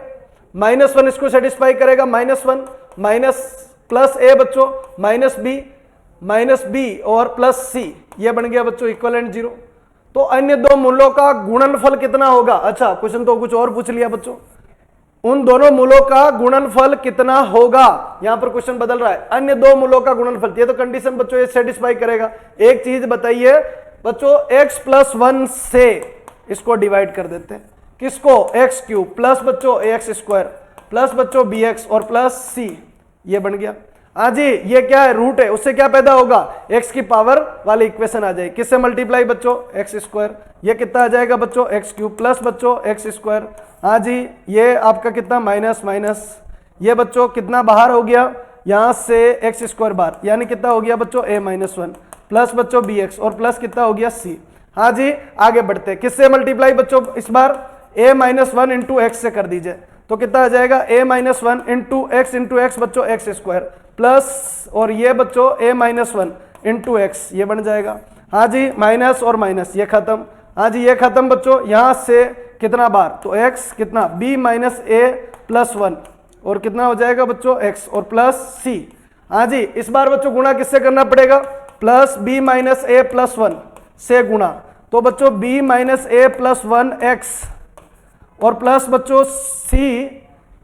-1 इसको सेटिस्फाई करेगा, -1 माइनस प्लस ए बच्चों माइनस बी और प्लस सी, ये बन गया बच्चों इक्वलेंट 0। तो अन्य दो मूलों का गुणनफल कितना होगा? अच्छा, क्वेश्चन तो कुछ और पूछ लिया बच्चों, उन दोनों मूलों का गुणनफल कितना होगा? यहां पर क्वेश्चन बदल रहा है, अन्य दो मूलों का गुणनफल। ये तो कंडीशन बच्चों ये सेटिस्फाई करेगा। एक चीज बताइए बच्चों, x प्लस 1 से इसको डिवाइड कर देते हैं, किसको? एक्स क्यूब प्लस बच्चों एक्स स्क्वायर प्लस बच्चों बी एक्स और प्लस सी, ये बन गया। हाँ जी, ये क्या है? रूट है, उससे क्या पैदा होगा? x की पावर वाली इक्वेशन आ जाएगी। किससे मल्टीप्लाई बच्चों? X square. ये कितना आ जाएगा बच्चों? एक्स क्यूब प्लस बच्चों एक्स स्क्वायर। हाँ जी, ये आपका कितना? माइनस माइनस, ये बच्चों कितना बाहर हो गया यहां से? एक्स स्क्वायर बाहर, यानी कितना हो गया बच्चों? a-1 प्लस बच्चों बी एक्स और प्लस कितना हो गया? सी। हाँ जी, आगे बढ़ते। किससे मल्टीप्लाई बच्चों इस बार? a-1 इंटू एक्स से कर दीजिए, तो कितना आ जाएगा? a-1 इंटू एक्स बच्चों एक्स स्क्वायर प्लस, और ये बच्चों a-1 इंटू एक्स, ये बन जाएगा। हाँ जी, माइनस और माइनस ये खत्म। हाँ जी, ये खत्म बच्चों। यहां से कितना बार? तो x कितना? b माइनस ए प्लस 1, और कितना हो जाएगा बच्चों? x और प्लस c। हाँ जी, इस बार बच्चों गुणा किससे करना पड़ेगा? प्लस b माइनस ए प्लस 1 से गुणा, तो बच्चों b माइनस ए प्लस 1 x और प्लस बच्चों c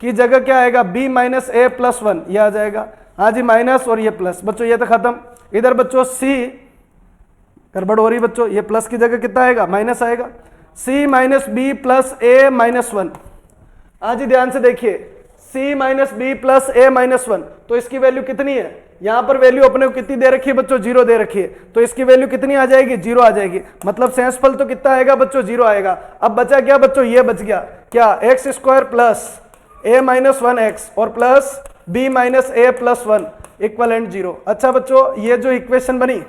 की जगह क्या आएगा? b माइनस ए प्लस 1, ये आ जाएगा। हाँ जी, माइनस और ये प्लस बच्चों, ये तो खत्म। इधर बच्चों c गड़बड़ हो रही बच्चों, ये प्लस की जगह कितना आएगा? माइनस आएगा। c माइनस बी प्लस ए माइनस 1। हाँ जी, ध्यान से देखिए, c माइनस बी प्लस ए माइनस 1, तो इसकी वैल्यू कितनी है? यहां पर वैल्यू अपने को कितनी दे रखी है बच्चों? 0 दे रखी है, तो इसकी वैल्यू कितनी आ जाएगी? 0 आ जाएगी। मतलब शेषफल तो कितना आएगा बच्चों? 0 आएगा। अब बचा क्या बच्चों? ये बच गया क्या? एक्स स्क्वायर प्लस ए माइनस 1 एक्स और प्लस बी माइनस ए प्लस 1 इक्वलेंट 0। अच्छा बच्चों, ये जो इक्वेशन बनी,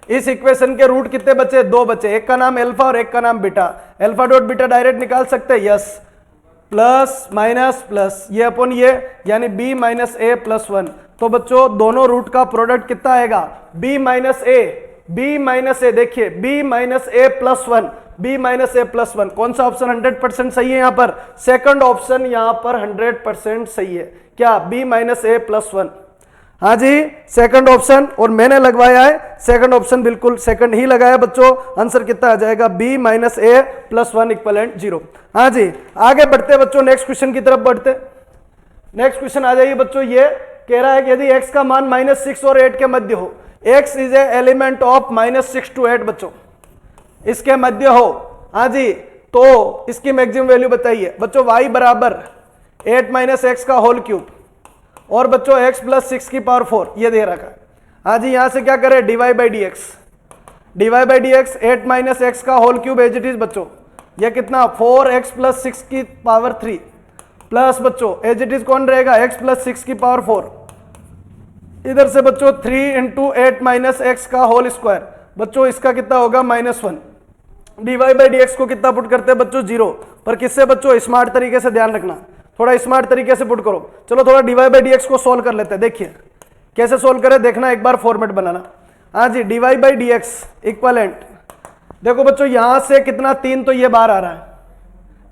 इस इक्वेशन के रूट कितने बचे? 2 बचे, एक का नाम अल्फा और एक का नाम beta. Alpha dot beta direct निकाल सकते हैं, यस। प्लस माइनस प्लस, ये अपन ये, यानी b माइनस ए प्लस 1। तो बच्चों दोनों रूट का प्रोडक्ट कितना आएगा? b माइनस ए, देखिए b माइनस ए प्लस 1, b माइनस ए प्लस 1। कौन सा ऑप्शन 100% सही है? यहां पर सेकंड ऑप्शन यहां पर 100% सही है। क्या? b माइनस ए प्लस 1। हाँ जी, सेकंड ऑप्शन, और मैंने लगवाया है सेकंड ऑप्शन, बिल्कुल सेकंड ही लगाया बच्चों। आंसर कितना आ जाएगा? b माइनस ए प्लस 1 इक्वलेंट 0। हाँ जी, आगे बढ़ते बच्चों, नेक्स्ट क्वेश्चन की तरफ बढ़ते। नेक्स्ट क्वेश्चन आ जाइए बच्चों, ये कह रहा है कि यदि x का मान -6 और 8 के मध्य हो, x is a element of -6 to 8 बच्चों, इसके मध्य हो। हाँ जी, तो इसकी मैक्सिमम वैल्यू बताइए बच्चों। y बराबर 8 माइनस एक्स का होल क्यूब और बच्चों x प्लस 6 की पावर 4, ये दे रखा है। हाँ जी, यहां से क्या करें? dy by d x 8 minus x का whole cube as it is बच्चों, ये कितना? 4x प्लस 6 की पावर 3 प्लस बच्चों एज इट इज कौन रहेगा? x प्लस 6 की पावर 4 इधर से बच्चों 3 इंटू 8 माइनस एक्स का होल स्क्वायर, बच्चों इसका कितना होगा -1। डीवाई बाई डी एक्स को कितना पुट करते हैं बच्चों 0, पर किससे बच्चों, स्मार्ट तरीके से, ध्यान रखना थोड़ा स्मार्ट तरीके से पुट करो। चलो थोड़ा डीवाई बाई डी एक्स को सोल्व कर लेते हैं, देखिए कैसे सोल्व करें, देखना एक बार फॉर्मेट बनाना। हाँ जी, dy by d x equivalent, देखो बच्चों यहां से कितना 3, तो ये बार आ रहा है,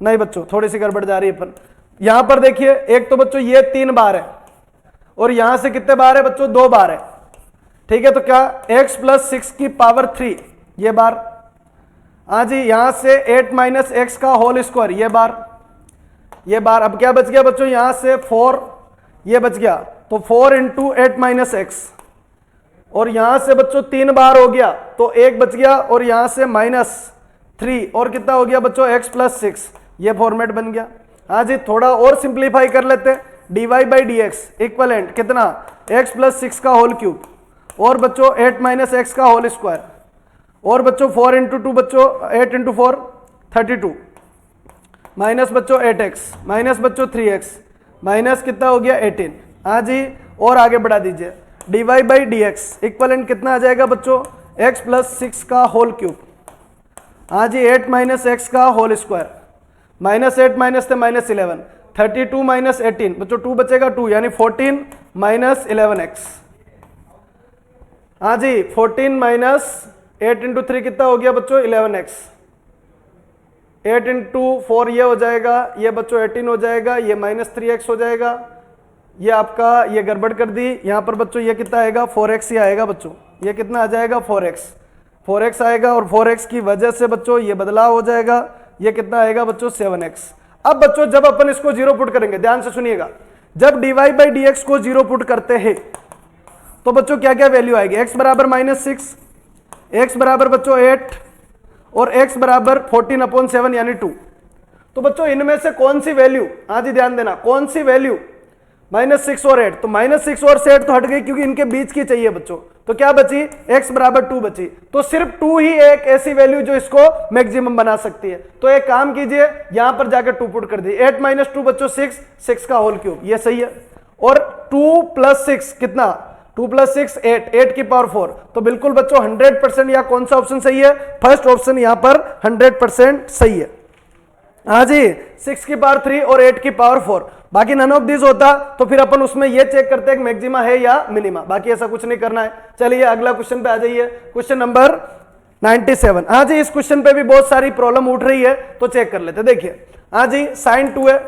नहीं बच्चों थोड़ी सी गड़बड़ जा रही है अपन, यहां पर देखिए एक तो बच्चों ये 3 बार है और यहां से कितने बार है बच्चों 2 बार है, ठीक है, तो क्या x प्लस 6 की पावर 3 ये बार, हाँ जी यहां से 8 माइनस एक्स का होल स्क्वायर ये बार, अब क्या बच गया बच्चों यहां से 4 ये बच गया, तो 4 इंटू 8 माइनस एक्स, और यहां से बच्चों 3 बार हो गया तो 1 बच गया, और यहां से -3 और कितना हो गया बच्चों x प्लस 6, ये फॉर्मेट बन गया। हाँ जी थोड़ा और सिंप्लीफाई कर लेते हैं, dy by d x equivalent कितना x प्लस 6 का होल क्यूब, और बच्चों 8 माइनस एक्स का होल स्क्वायर, और बच्चों 4 इंटू 2 बच्चों 8 इंटू 4 32, माइनस बच्चों 8x माइनस बच्चों 3x माइनस कितना हो गया 18। हाँ जी और आगे बढ़ा दीजिए, dy by d x equivalent कितना आ जाएगा बच्चों x प्लस 6 का होल क्यूब, हाँ जी 8 माइनस एक्स का होल स्क्वायर, -8 माइनस थे -11, 32 माइनस 18 बच्चों 2 बचेगा 2 यानी 14 माइनस 11x, हाँ जी 14 माइनस 8 इंटू 3 कितना हो गया बच्चों 11x, 8 इंटू 4 ये हो जाएगा, ये बच्चों 18 हो जाएगा, ये -3x हो जाएगा, ये आपका ये गड़बड़ कर दी, यहाँ पर बच्चों ये कितना आएगा 4x ही आएगा बच्चों, ये कितना आ जाएगा 4x आएगा, और 4x की वजह से बच्चों ये बदलाव हो जाएगा, ये कितना आएगा बच्चों 7x। अब बच्चों जब अपन इसको 0 पुट करेंगे, ध्यान से सुनिएगा, जब dy बाई डी एक्स को 0 पुट करते हैं तो बच्चों क्या क्या वैल्यू आएगी, x बराबर -6, x बराबर बच्चों 8 और x बराबर 14/7 यानी 2। तो बच्चों इनमें से कौन सी वैल्यू, हाँ जी ध्यान देना, कौन सी वैल्यू -6 और 8, तो -6 और 8 तो हट गई क्योंकि इनके बीच की चाहिए बच्चों, तो क्या बची x बराबर 2 बची, तो सिर्फ 2 ही एक ऐसी वैल्यू जो इसको मैक्सिमम बना सकती है। तो एक काम कीजिए यहां पर जाकर 2 पुट कर दिए, 8 माइनस 2 बच्चों 6 का होल क्यूब, ये सही है, और 2 प्लस 6 कितना 2 प्लस 6 8 की पावर 4, तो बिल्कुल बच्चों 100% या कौन सा ऑप्शन सही है, फर्स्ट ऑप्शन यहां पर 100% सही है। हाँ जी 6 की पावर 3 और 8 की पावर 4, बाकी नन ऑफ दिस होता तो फिर अपन उसमें ये चेक करते हैं कि मैक्सिमा है या मिनिमा, बाकी ऐसा कुछ नहीं करना है। चलिए अगला क्वेश्चन पे आ जाइए, क्वेश्चन नंबर 97। हाँ जी इस क्वेश्चन पे भी बहुत सारी प्रॉब्लम उठ रही है तो चेक कर लेते, देखिए हाँ जी sin 2 है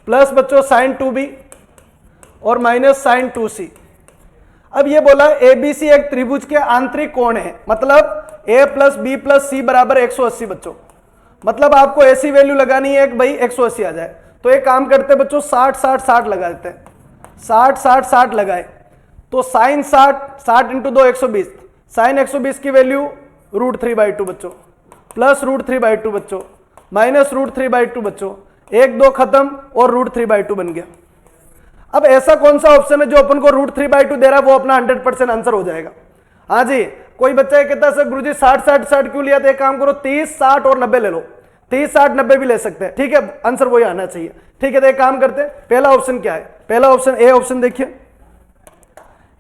प्लस बच्चों sin 2b और माइनस sin 2c। अब ये बोला ABC एक त्रिभुज के आंतरिक कोण है, मतलब a प्लस बी प्लस सी बराबर 180 बच्चों, मतलब आपको ऐसी वैल्यू लगानी है कि भाई 180 आ जाए। तो एक काम करते हैं बच्चों 60 लगा देते हैं, 60 लगाए तो साइन 60 इंटू 2 120, साइन 120 की वैल्यू √3/2 बच्चों, प्लस √3/2 बच्चों, माइनस √3/2 बच्चों, 1 2 खत्म और √3/2 बन गया। अब ऐसा कौन सा ऑप्शन है जो अपन को √3/2 दे रहा है, वो अपना 100% आंसर हो जाएगा। हाँ जी कोई बच्चा ये कहता है सर गुरुजी 60 क्यों लिया, तो एक काम करो 30 60 और 90 ले लो, 30 60 90 भी ले सकते हैं, ठीक है आंसर वही आना चाहिए। ठीक है तो एक काम करते हैं, पहला ऑप्शन क्या है, पहला ऑप्शन ए ऑप्शन देखिए,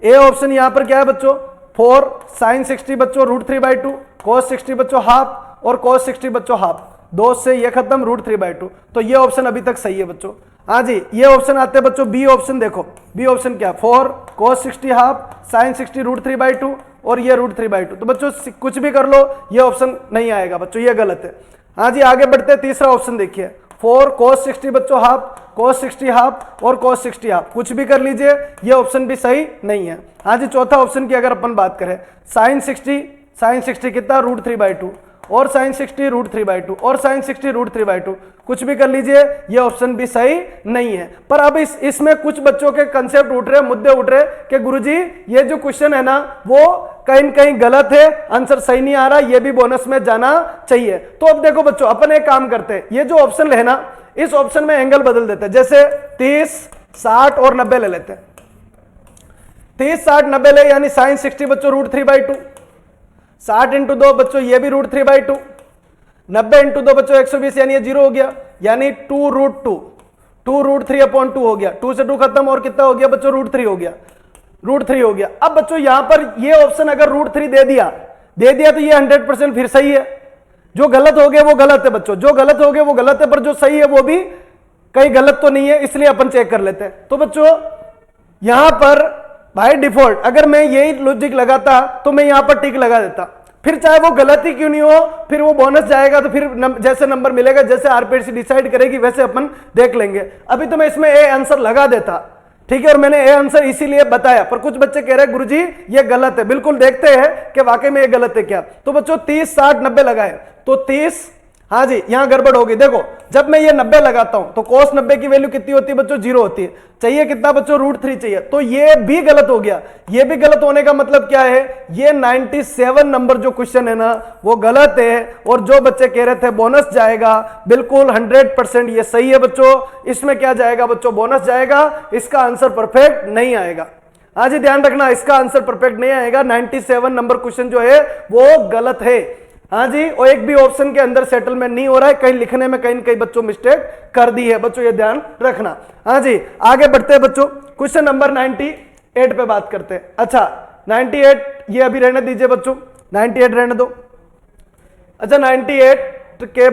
ए ऑप्शन यहां पर क्या है बच्चों 4 sin 60 बच्चों √3/2, cos 60 बच्चों हाफ और cos 60 बच्चों हाफ, 2 से ये खत्म √3/2, तो ये ऑप्शन अभी तक सही है बच्चों। हाँ जी ये ऑप्शन आते हैं बच्चों बी ऑप्शन, देखो बी ऑप्शन क्या 4 cos 60 हाफ sin 60 √3/2 और ये √3/2, तो बच्चों कुछ भी कर लो ये ऑप्शन नहीं आएगा बच्चों, ये गलत है। हाँ जी आगे बढ़ते हैं, तीसरा ऑप्शन देखिए 4 cos 60 बच्चों हाफ cos 60 हाफ और cos 60 हाफ, कुछ भी कर लीजिए ये ऑप्शन भी सही नहीं है। हाँ जी चौथा ऑप्शन की अगर अपन बात करें sin 60 कितना √3/2 और sin 60 √3/2 और sin 60 √3/2, कुछ भी कर लीजिए ये ऑप्शन भी सही नहीं है। पर अब इसमें कुछ बच्चों के कंसेप्ट उठ रहे, मुद्दे उठ रहे कि गुरुजी ये जो क्वेश्चन है ना वो कहीं कहीं गलत है, आंसर सही नहीं आ रहा, ये भी बोनस में जाना चाहिए। तो अब देखो बच्चों अपन एक काम करते हैं, ये जो ऑप्शन है ना इस ऑप्शन में एंगल बदल देते हैं, जैसे 30 60 और 90 ले लेते हैं, 30 60 90 ले यानी sin 60 बच्चों √3/2, 60 इंटू 2 बच्चों ये भी √3/2, 90 इंटू 2 बच्चों 120 यानी ये 0 हो गया, यानी 2√2 2 √3/2 हो गया, 2 से 2 खत्म और कितना हो गया बच्चों √3 हो गया, √3 हो गया। अब बच्चों यहां पर ये ऑप्शन अगर √3 दे दिया तो ये 100% फिर सही है। जो गलत हो गया वो गलत है बच्चों, जो गलत हो गया वो गलत है, पर जो सही है वो भी कहीं गलत तो नहीं है, इसलिए अपन चेक कर लेते हैं। तो बच्चों यहां पर बाय डिफॉल्ट अगर मैं यही लॉजिक लगाता तो मैं यहां पर टिक लगा देता, फिर चाहे वो गलत ही क्यों नहीं हो, फिर वो बोनस जाएगा तो फिर जैसे नंबर मिलेगा, जैसे आरपीएससी डिसाइड करेगी वैसे अपन देख लेंगे। अभी तो मैं इसमें ए आंसर लगा देता, ठीक है, और मैंने ए आंसर इसीलिए बताया। पर कुछ बच्चे कह रहे हैं गुरुजी ये गलत है, बिल्कुल देखते हैं कि वाकई में ये गलत है क्या। तो बच्चों 30, 60, 90 लगाए तो 30, हाँ जी यहां गड़बड़ होगी। देखो जब मैं ये 90 लगाता हूं तो cos 90 की वैल्यू कितनी होती है बच्चों, 0 होती है। चाहिए कितना बच्चों, √3 चाहिए, तो ये भी गलत हो गया। ये भी गलत होने का मतलब क्या है, ये 97 नंबर जो क्वेश्चन है ना वो गलत है। और जो बच्चे कह रहे थे बोनस जाएगा, बिल्कुल 100% ये सही है बच्चों। इसमें क्या जाएगा बच्चों, बोनस जाएगा, इसका आंसर परफेक्ट नहीं आएगा। हाँ जी ध्यान रखना, इसका आंसर परफेक्ट नहीं आएगा। 97 नंबर क्वेश्चन जो है वो गलत है। हाँ जी, और एक भी ऑप्शन के अंदर सेटलमेंट नहीं हो रहा है, कहीं लिखने में कहीं कहीं बच्चों मिस्टेक कर दी है बच्चों, ये ध्यान रखना। हाँ जी आगे बढ़ते हैं बच्चों, क्वेश्चन नंबर 98 पे बात करते हैं। अच्छा 98 ये अभी रहने दीजिए बच्चों, 98 रहने दो। अच्छा 98 के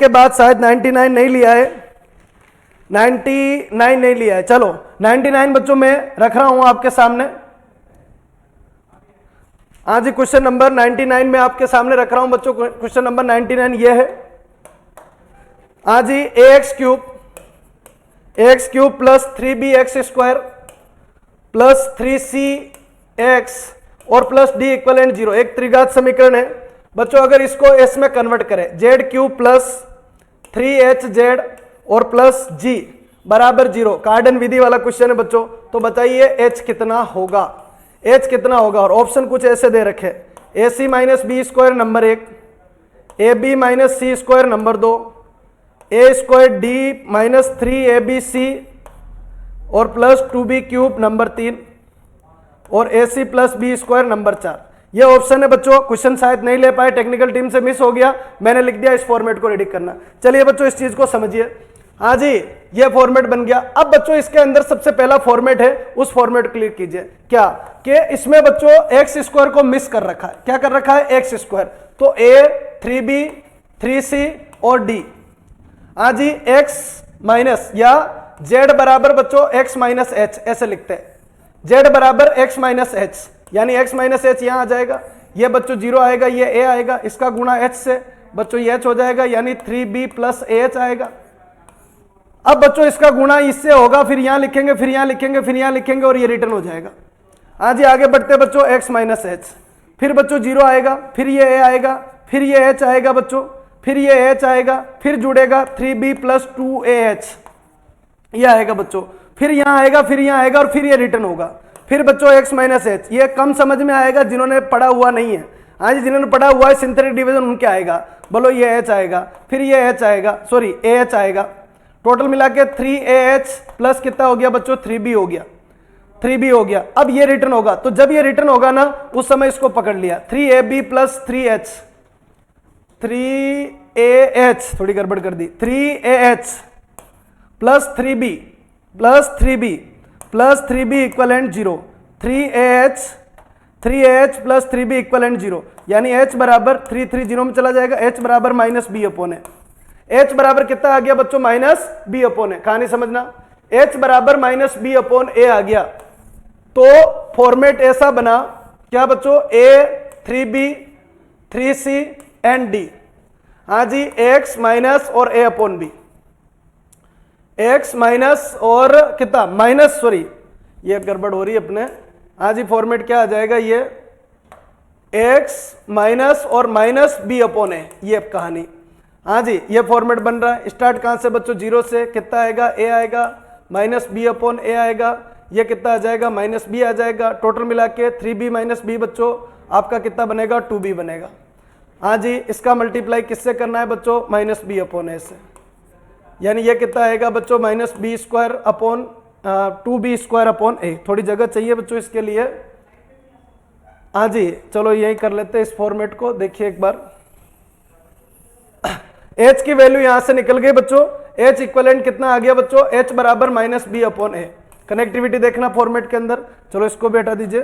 बाद शायद 99 नहीं लिया है, 99 नहीं लिया है। चलो 99 बच्चों में रख रहा हूं आपके सामने। हाँ जी क्वेश्चन नंबर 99 में आपके सामने रख रहा हूं बच्चों। क्वेश्चन नंबर 99 ये है। हाँ जी ax cube plus 3bx² plus 3cx और प्लस d इक्वलेंट 0 एक त्रिघात समीकरण है बच्चों। अगर इसको s में कन्वर्ट करें, z क्यूब प्लस 3hz और प्लस g बराबर 0, कार्डन विधि वाला क्वेश्चन है बच्चों। तो बताइए h कितना होगा, h कितना होगा। और ऑप्शन कुछ ऐसे दे रखे, AC minus b² number 1, AB minus c² number 2, a² d minus 3abc और प्लस 2b क्यूब नंबर 3 और AC प्लस b² नंबर 4। ये ऑप्शन है बच्चों। क्वेश्चन शायद नहीं ले पाए, टेक्निकल टीम से मिस हो गया, मैंने लिख दिया, इस फॉर्मेट को रेडी करना। चलिए बच्चों इस चीज को समझिए। हाँ जी ये फॉर्मेट बन गया। अब बच्चों इसके अंदर सबसे पहला फॉर्मेट है, उस फॉर्मेट क्लिक कीजिए। क्या कि इसमें बच्चों x² को मिस कर रखा है। क्या कर रखा है, x²। तो a 3b 3c और d। हाँ जी x माइनस या z बराबर बच्चों x माइनस h, ऐसे लिखते हैं। z बराबर x माइनस h, यानी x माइनस h यहां आ जाएगा, ये बच्चों 0 आएगा, ये a आएगा, इसका गुणा h से बच्चों ये h हो जाएगा, यानी 3b प्लस ah आएगा। अब बच्चों इसका गुणा इससे होगा, फिर यहां लिखेंगे, फिर यहां लिखेंगे, फिर यहां लिखेंगे और ये रिटर्न हो जाएगा। हाँ जी आगे बढ़ते बच्चों, x माइनस h, फिर बच्चों 0 आएगा, फिर ये a आएगा, फिर ये h आएगा बच्चों, फिर ये h आएगा, फिर जुड़ेगा 3b प्लस 2ah, ये आएगा बच्चों, फिर यहां आएगा, फिर यहां आएगा और फिर ये रिटर्न होगा। फिर बच्चों x माइनस h, ये कम समझ में आएगा जिन्होंने पढ़ा हुआ नहीं है। हाँ जी जिन्होंने पढ़ा हुआ है सिंथेटिक डिवीजन उनके आएगा। बोलो ये h आएगा, फिर ये h आएगा, सॉरी ah आएगा, टोटल मिला के 3ah प्लस कितना हो गया बच्चों, 3b हो गया, 3b हो गया। अब ये रिटर्न होगा, तो जब ये रिटर्न होगा ना उस समय इसको पकड़ लिया, 3ab प्लस 3ah, थोड़ी गड़बड़ कर दी, 3ah plus 3b plus 3b equivalent 0, 3ah plus 3b equivalent 0, यानी h बराबर 3 3 0 में चला जाएगा, h बराबर माइनस b अपॉन है। h बराबर कितना आ गया बच्चों, माइनस b अपॉन है। कहानी समझना, h बराबर माइनस b अपॉन a आ गया। तो फॉर्मेट ऐसा बना, क्या बच्चों, a 3b 3c and d। हाँ जी x माइनस और a upon b, x minus और कितना माइनस, सॉरी ये गड़बड़ हो रही है अपने। हाँ जी फॉर्मेट क्या आ जाएगा, ये x माइनस और माइनस b अपॉन a, ये कहानी। हाँ जी ये फॉर्मेट बन रहा है। स्टार्ट कहां से बच्चों, 0 से, कितना आएगा, a आएगा, माइनस b अपॉन a आएगा, ये कितना आ जाएगा, माइनस b आ जाएगा, टोटल मिला के 3b माइनस b बच्चों आपका कितना बनेगा, 2b बनेगा। हाँ जी इसका मल्टीप्लाई किससे करना है बच्चों, माइनस b अपॉन a से, यानी ये कितना आएगा बच्चों, minus b² upon 2b² upon a। थोड़ी जगह चाहिए बच्चों इसके लिए। हाँ जी चलो यही कर लेते हैं इस फॉर्मेट को। देखिए एक बार, h की वैल्यू यहां से निकल गई बच्चों, h इक्वलेंट कितना आ गया बच्चों, h बराबर minus b upon a। Connectivity देखना फॉर्मेट के अंदर। चलो इसको भी हटा दीजिए।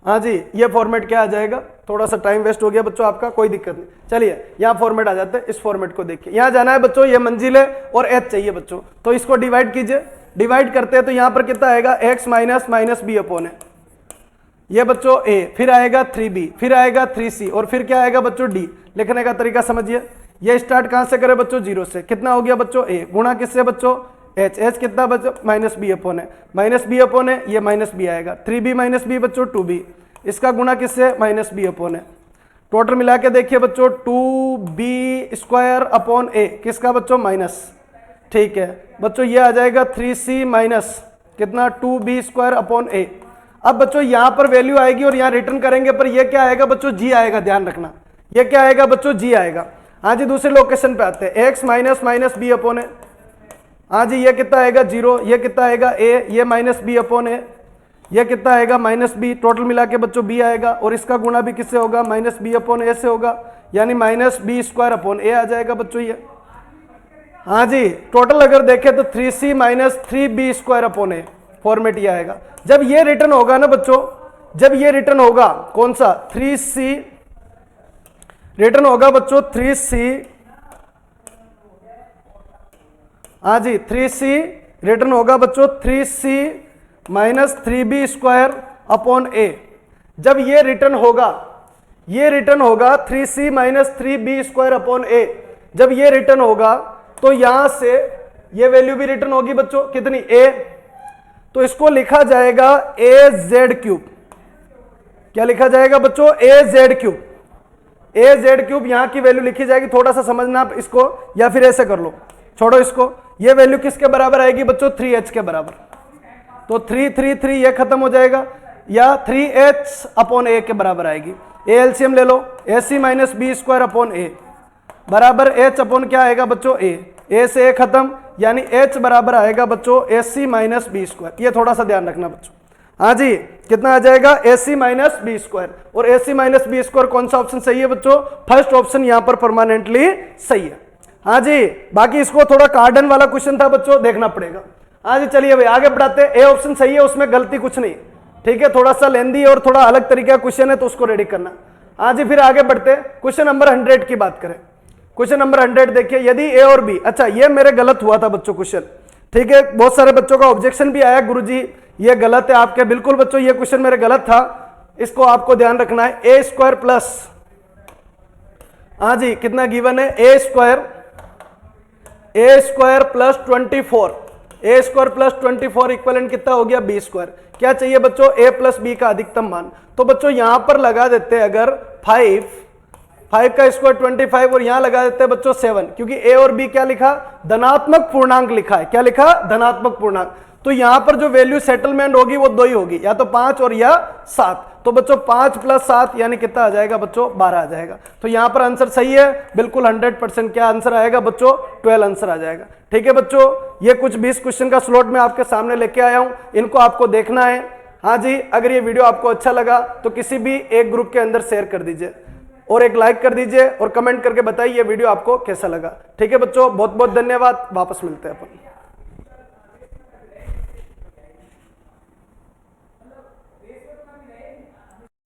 हाँ जी, ये फॉर्मेट क्या आ जाएगा, थोड़ा सा टाइम वेस्ट हो गया बच्चों आपका, कोई दिक्कत नहीं। चलिए यहाँ फॉर्मेट आ जाते हैं, इस फॉर्मेट को देखिए। यहाँ जाना है बच्चों, ये मंजिल है और एच चाहिए बच्चों, तो इसको डिवाइड कीजिए। डिवाइड करते हैं तो यहाँ पर कितना आएगा, x minus minus B upon है, ये बच्चों ए, फिर आएगा 3b, फिर आएगा 3c और फिर क्या आएगा बच्चों डी। लिखने का तरीका समझिए, ये स्टार्ट कहां से करें बच्चों, 0 से। कितना हो गया बच्चों, ए गुणा किससे बच्चों, एच। एच कितना बच्चों, माइनस बी अपॉन है, माइनस बी अपॉन है, ये माइनस बी आएगा। 3b माइनस बी बच्चों 2b, इसका गुणा किससे, माइनस बी अपॉन है। टोटल मिला के देखिए बच्चों 2b स्क्वायर अपॉन ए, किसका बच्चों, माइनस। ठीक है बच्चों, ये आ जाएगा 3c माइनस कितना, 2b स्क्वायर अपॉन ए। अब बच्चों यहां पर वैल्यू आएगी और यहां रिटर्न करेंगे, पर ये क्या आएगा बच्चों, जी आएगा, ध्यान रखना, ये क्या आएगा बच्चों, जी आएगा। हाँ जी, दूसरे लोकेशन पे आते हैं, x minus minus B upon है। हाँ जी, ये कितना आएगा 0, ये कितना आएगा ए, ये माइनस बी अपॉन है, ये कितना आएगा माइनस बी। टोटल मिला के बच्चों बी आएगा और इसका गुणा भी किससे होगा, माइनस बी अपॉन ए से होगा, यानी माइनस बी स्क्वायर अपॉन ए आ जाएगा बच्चों ये। हाँ जी, टोटल अगर देखें तो 3c minus 3b square upon a, format ये आएगा। जब ये रिटर्न होगा ना बच्चों, जब ये रिटर्न होगा, कौन सा, 3c रिटर्न होगा बच्चों, 3c, हाँ जी 3c रिटर्न होगा बच्चों, 3c minus 3b square upon ए। जब ये रिटर्न होगा, ये रिटर्न होगा 3c minus 3b square upon ए, जब ये रिटर्न होगा तो यहां से ये वैल्यू भी रिटर्न होगी बच्चों, कितनी, a, तो इसको लिखा जाएगा ए जेड क्यूब। क्या लिखा जाएगा बच्चों, ए जेड क्यूब। ए जेड क्यूब यहां की वैल्यू लिखी जाएगी, थोड़ा सा समझना आप इसको, या फिर ऐसे कर लो, छोड़ो इसको। ये वैल्यू किसके बराबर आएगी बच्चों, 3h के बराबर। तो 3 3 3 ये खत्म हो जाएगा, या 3h अपॉन ए के बराबर आएगी। ए एलसीएम ले लो, ac minus B square upon A बराबर h अपॉन क्या आएगा बच्चों, a से a खत्म, यानी h बराबर आएगा बच्चों ac माइनस बी स्क्वायर। ये थोड़ा सा ध्यान रखना बच्चों। हाँ जी, कितना आ जाएगा, ac माइनस बी स्क्वायर। और ac माइनस बी स्क्वायर कौन सा ऑप्शन सही है बच्चों, फर्स्ट ऑप्शन यहाँ पर परमानेंटली सही है। हाँ जी, बाकी इसको थोड़ा कार्डन वाला क्वेश्चन था बच्चों, देखना पड़ेगा। हाँ जी, चलिए भाई आगे बढ़ाते हैं। ए ऑप्शन सही है, उसमें गलती कुछ नहीं, ठीक है, थोड़ा सा लेंदी और थोड़ा अलग तरीके का क्वेश्चन है, तो उसको रेडी करना। हाँ जी, फिर आगे बढ़ते हैं, क्वेश्चन नंबर 100 की बात करें। क्वेश्चन नंबर 100 देखिए, यदि ए और बी, अच्छा ये मेरे गलत हुआ था बच्चों क्वेश्चन, ठीक है, बहुत सारे बच्चों का ऑब्जेक्शन भी आया, गुरुजी ये गलत है आपके, बिल्कुल बच्चों ये क्वेश्चन मेरे गलत था, इसको आपको ध्यान रखना है। ए स्क्वायर प्लस, हाँ जी कितना गिवन है, ए स्क्वायर प्लस 24, ए स्क्वायर प्लस 24 इक्वलेंट कितना हो गया, बी स्क्वायर। क्या चाहिए बच्चों, ए प्लस बी का अधिकतम मान। तो बच्चों यहां पर लगा देते हैं अगर 5 का स्क्वायर 25 और यहां लगा देते हैं बच्चों 7, क्योंकि ए और बी क्या लिखा, धनात्मक पूर्णांक लिखा है। क्या लिखा, धनात्मक पूर्णांक। तो यहां पर जो वैल्यू सेटलमेंट होगी वो 2 ही होगी, या तो 5 और या 7। तो बच्चों 5 प्लस 7 यानी कितना आ जाएगा बच्चों, 12 आ जाएगा। तो यहां पर आंसर सही है बिल्कुल 100%। क्या आंसर आएगा बच्चों, 12 आंसर आ जाएगा। ठीक है बच्चों, ये कुछ 20 क्वेश्चन का स्लॉट में आपके सामने लेके आया हूं, इनको आपको देखना है। हाँ जी, अगर ये वीडियो आपको अच्छा लगा तो किसी भी एक ग्रुप के अंदर शेयर कर दीजिए और एक लाइक कर दीजिए और कमेंट करके बताइए ये वीडियो आपको कैसा लगा। ठीक है बच्चों, बहुत बहुत धन्यवाद, वापस मिलते हैं अपन।